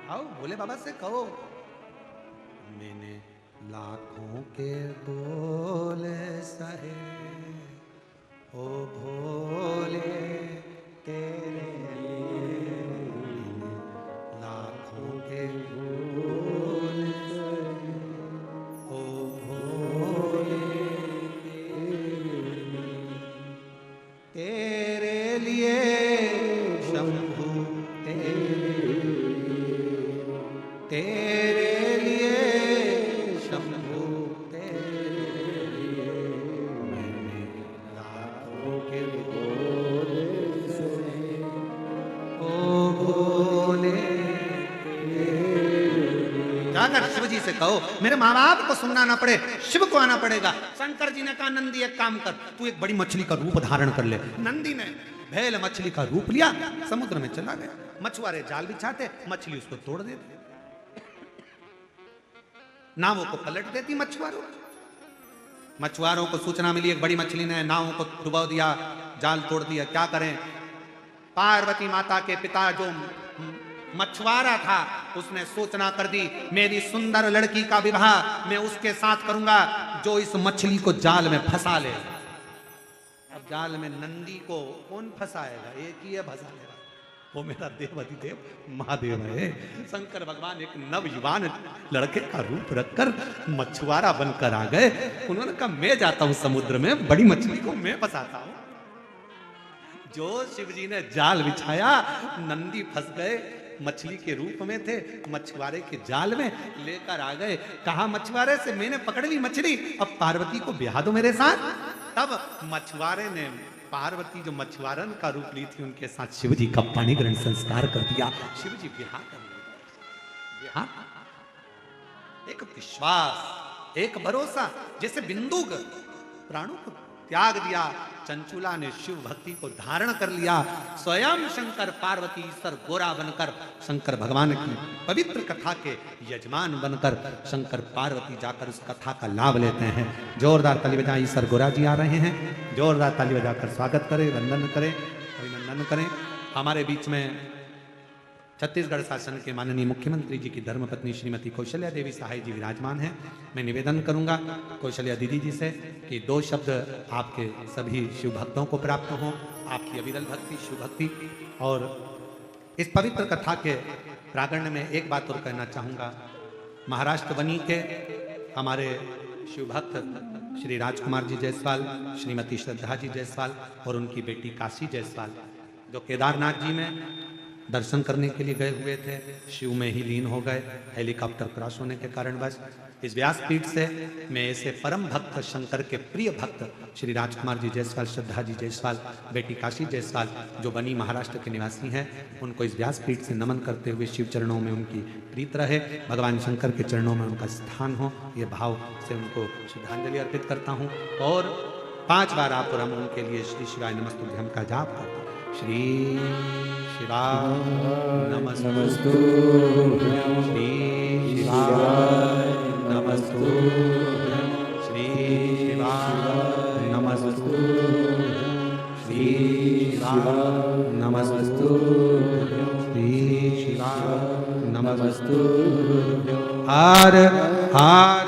आओ भोले बाबा से कहो, मैंने लाखों के बोल सहे, ओ भोले तेरे लिए, लाखों के बोल सहे, ओ भोले तेरे लिए, शंभू तेरे लिए, शंभू तेरे लिए, मैंने लाखों के बोल सुने, ओ भोले। जाकर शिव जी से कहो मेरे माँ बाप को सुनना ना पड़े, शिव को आना पड़ेगा। शंकर जी ने कहा, नंदी एक काम कर, तू एक बड़ी मछली का रूप धारण कर ले। नंदी ने भेल मछली का रूप लिया, समुद्र में चला गया। मछुआरे जाल बिछाते, मछली उसको तोड़ देते, नावों को पलट देती मछुआरों। मछुआरों को सूचना मिली एक बड़ी मछली ने नावों को डुबा दिया, जाल तोड़ दिया, क्या करें। पार्वती माता के पिता जो मछुआरा था, उसने सूचना कर दी, मेरी सुंदर लड़की का विवाह मैं उसके साथ करूंगा जो इस मछली को जाल में फंसा ले। अब जाल में नंदी को कौन फंसाएगा, एक ही है फंसा लेगा, वो मेरा देव अधिदेव महादेव है। शंकर भगवान एक नवयुवान लड़के का रूप रखकर मछुआरा बनकर आ गए। उन्होंने कहा, मैं जाता हूं समुद्र में, बड़ी मछली को मैं फंसाता हूं। जो शिव जी ने जाल बिछाया, नंदी फंस गए, मछली के रूप में थे, मछुआरे के जाल में लेकर आ गए। कहा मछुआरे से, मैंने पकड़ ली मछली, अब पार्वती को ब्याह दो मेरे साथ। तब मछुआरे ने पार्वती जो मछुआरन का रूप ली थी, उनके साथ शिव जी का पाणी ग्रहण संस्कार कर दिया। शिव जी ब्याह कर लिया। एक विश्वास, एक भरोसा, जैसे बिंदुक प्राणों को त्याग दिया, चंचुला ने शिव भक्ति को धारण कर लिया। स्वयं शंकर पार्वती ईश्वर गोरा बनकर शंकर भगवान की पवित्र कथा के यजमान बनकर शंकर पार्वती जाकर उस कथा का लाभ लेते हैं। जोरदार ताली बजाएं, ईश्वर गोरा जी आ रहे हैं, जोरदार ताली बजाकर स्वागत करें, वंदन करें, अभिनंदन करें। हमारे बीच में छत्तीसगढ़ शासन के माननीय मुख्यमंत्री जी की धर्मपत्नी श्रीमती कौशल्या देवी सहाय जी विराजमान हैं। मैं निवेदन करूंगा कौशल्या दीदी जी से कि 2 शब्द आपके सभी शिव भक्तों को प्राप्त हों, आपकी अविरल भक्ति, शिव भक्ति। और इस पवित्र कथा के प्रांगण में एक बात और कहना चाहूँगा। महाराष्ट्र बनी के हमारे शिव भक्त श्री राजकुमार जी जायसवाल, श्रीमती श्रद्धा जी जायसवाल और उनकी बेटी काशी जायसवाल, जो केदारनाथ जी में दर्शन करने के लिए गए हुए थे, शिव में ही लीन हो गए हेलीकॉप्टर क्रॉस होने के कारणवश। इस व्यासपीठ से मैं ऐसे परम भक्त, शंकर के प्रिय भक्त श्री राजकुमार जी जायसवाल, श्रद्धा जी जायसवाल, बेटी काशी जायसवाल, जो बनी महाराष्ट्र के निवासी हैं, उनको इस व्यासपीठ से नमन करते हुए शिव चरणों में उनकी प्रीत रहे, भगवान शंकर के चरणों में उनका स्थान हो, ये भाव से उनको श्रद्धांजलि अर्पित करता हूँ। और 5 बार आप और हम उनके लिए श्री शिवाय नमस्तुभ्यं का जाप करते हैं। श्री शिवाय नमस्तुभ्यं, श्री शिवाय नमस्तुभ्यं, श्री शिवाय नमस्तुभ्यं, श्री शिवाय नमस्तुभ्यं, श्री शिवाय नमस्तुभ्यं। हर हर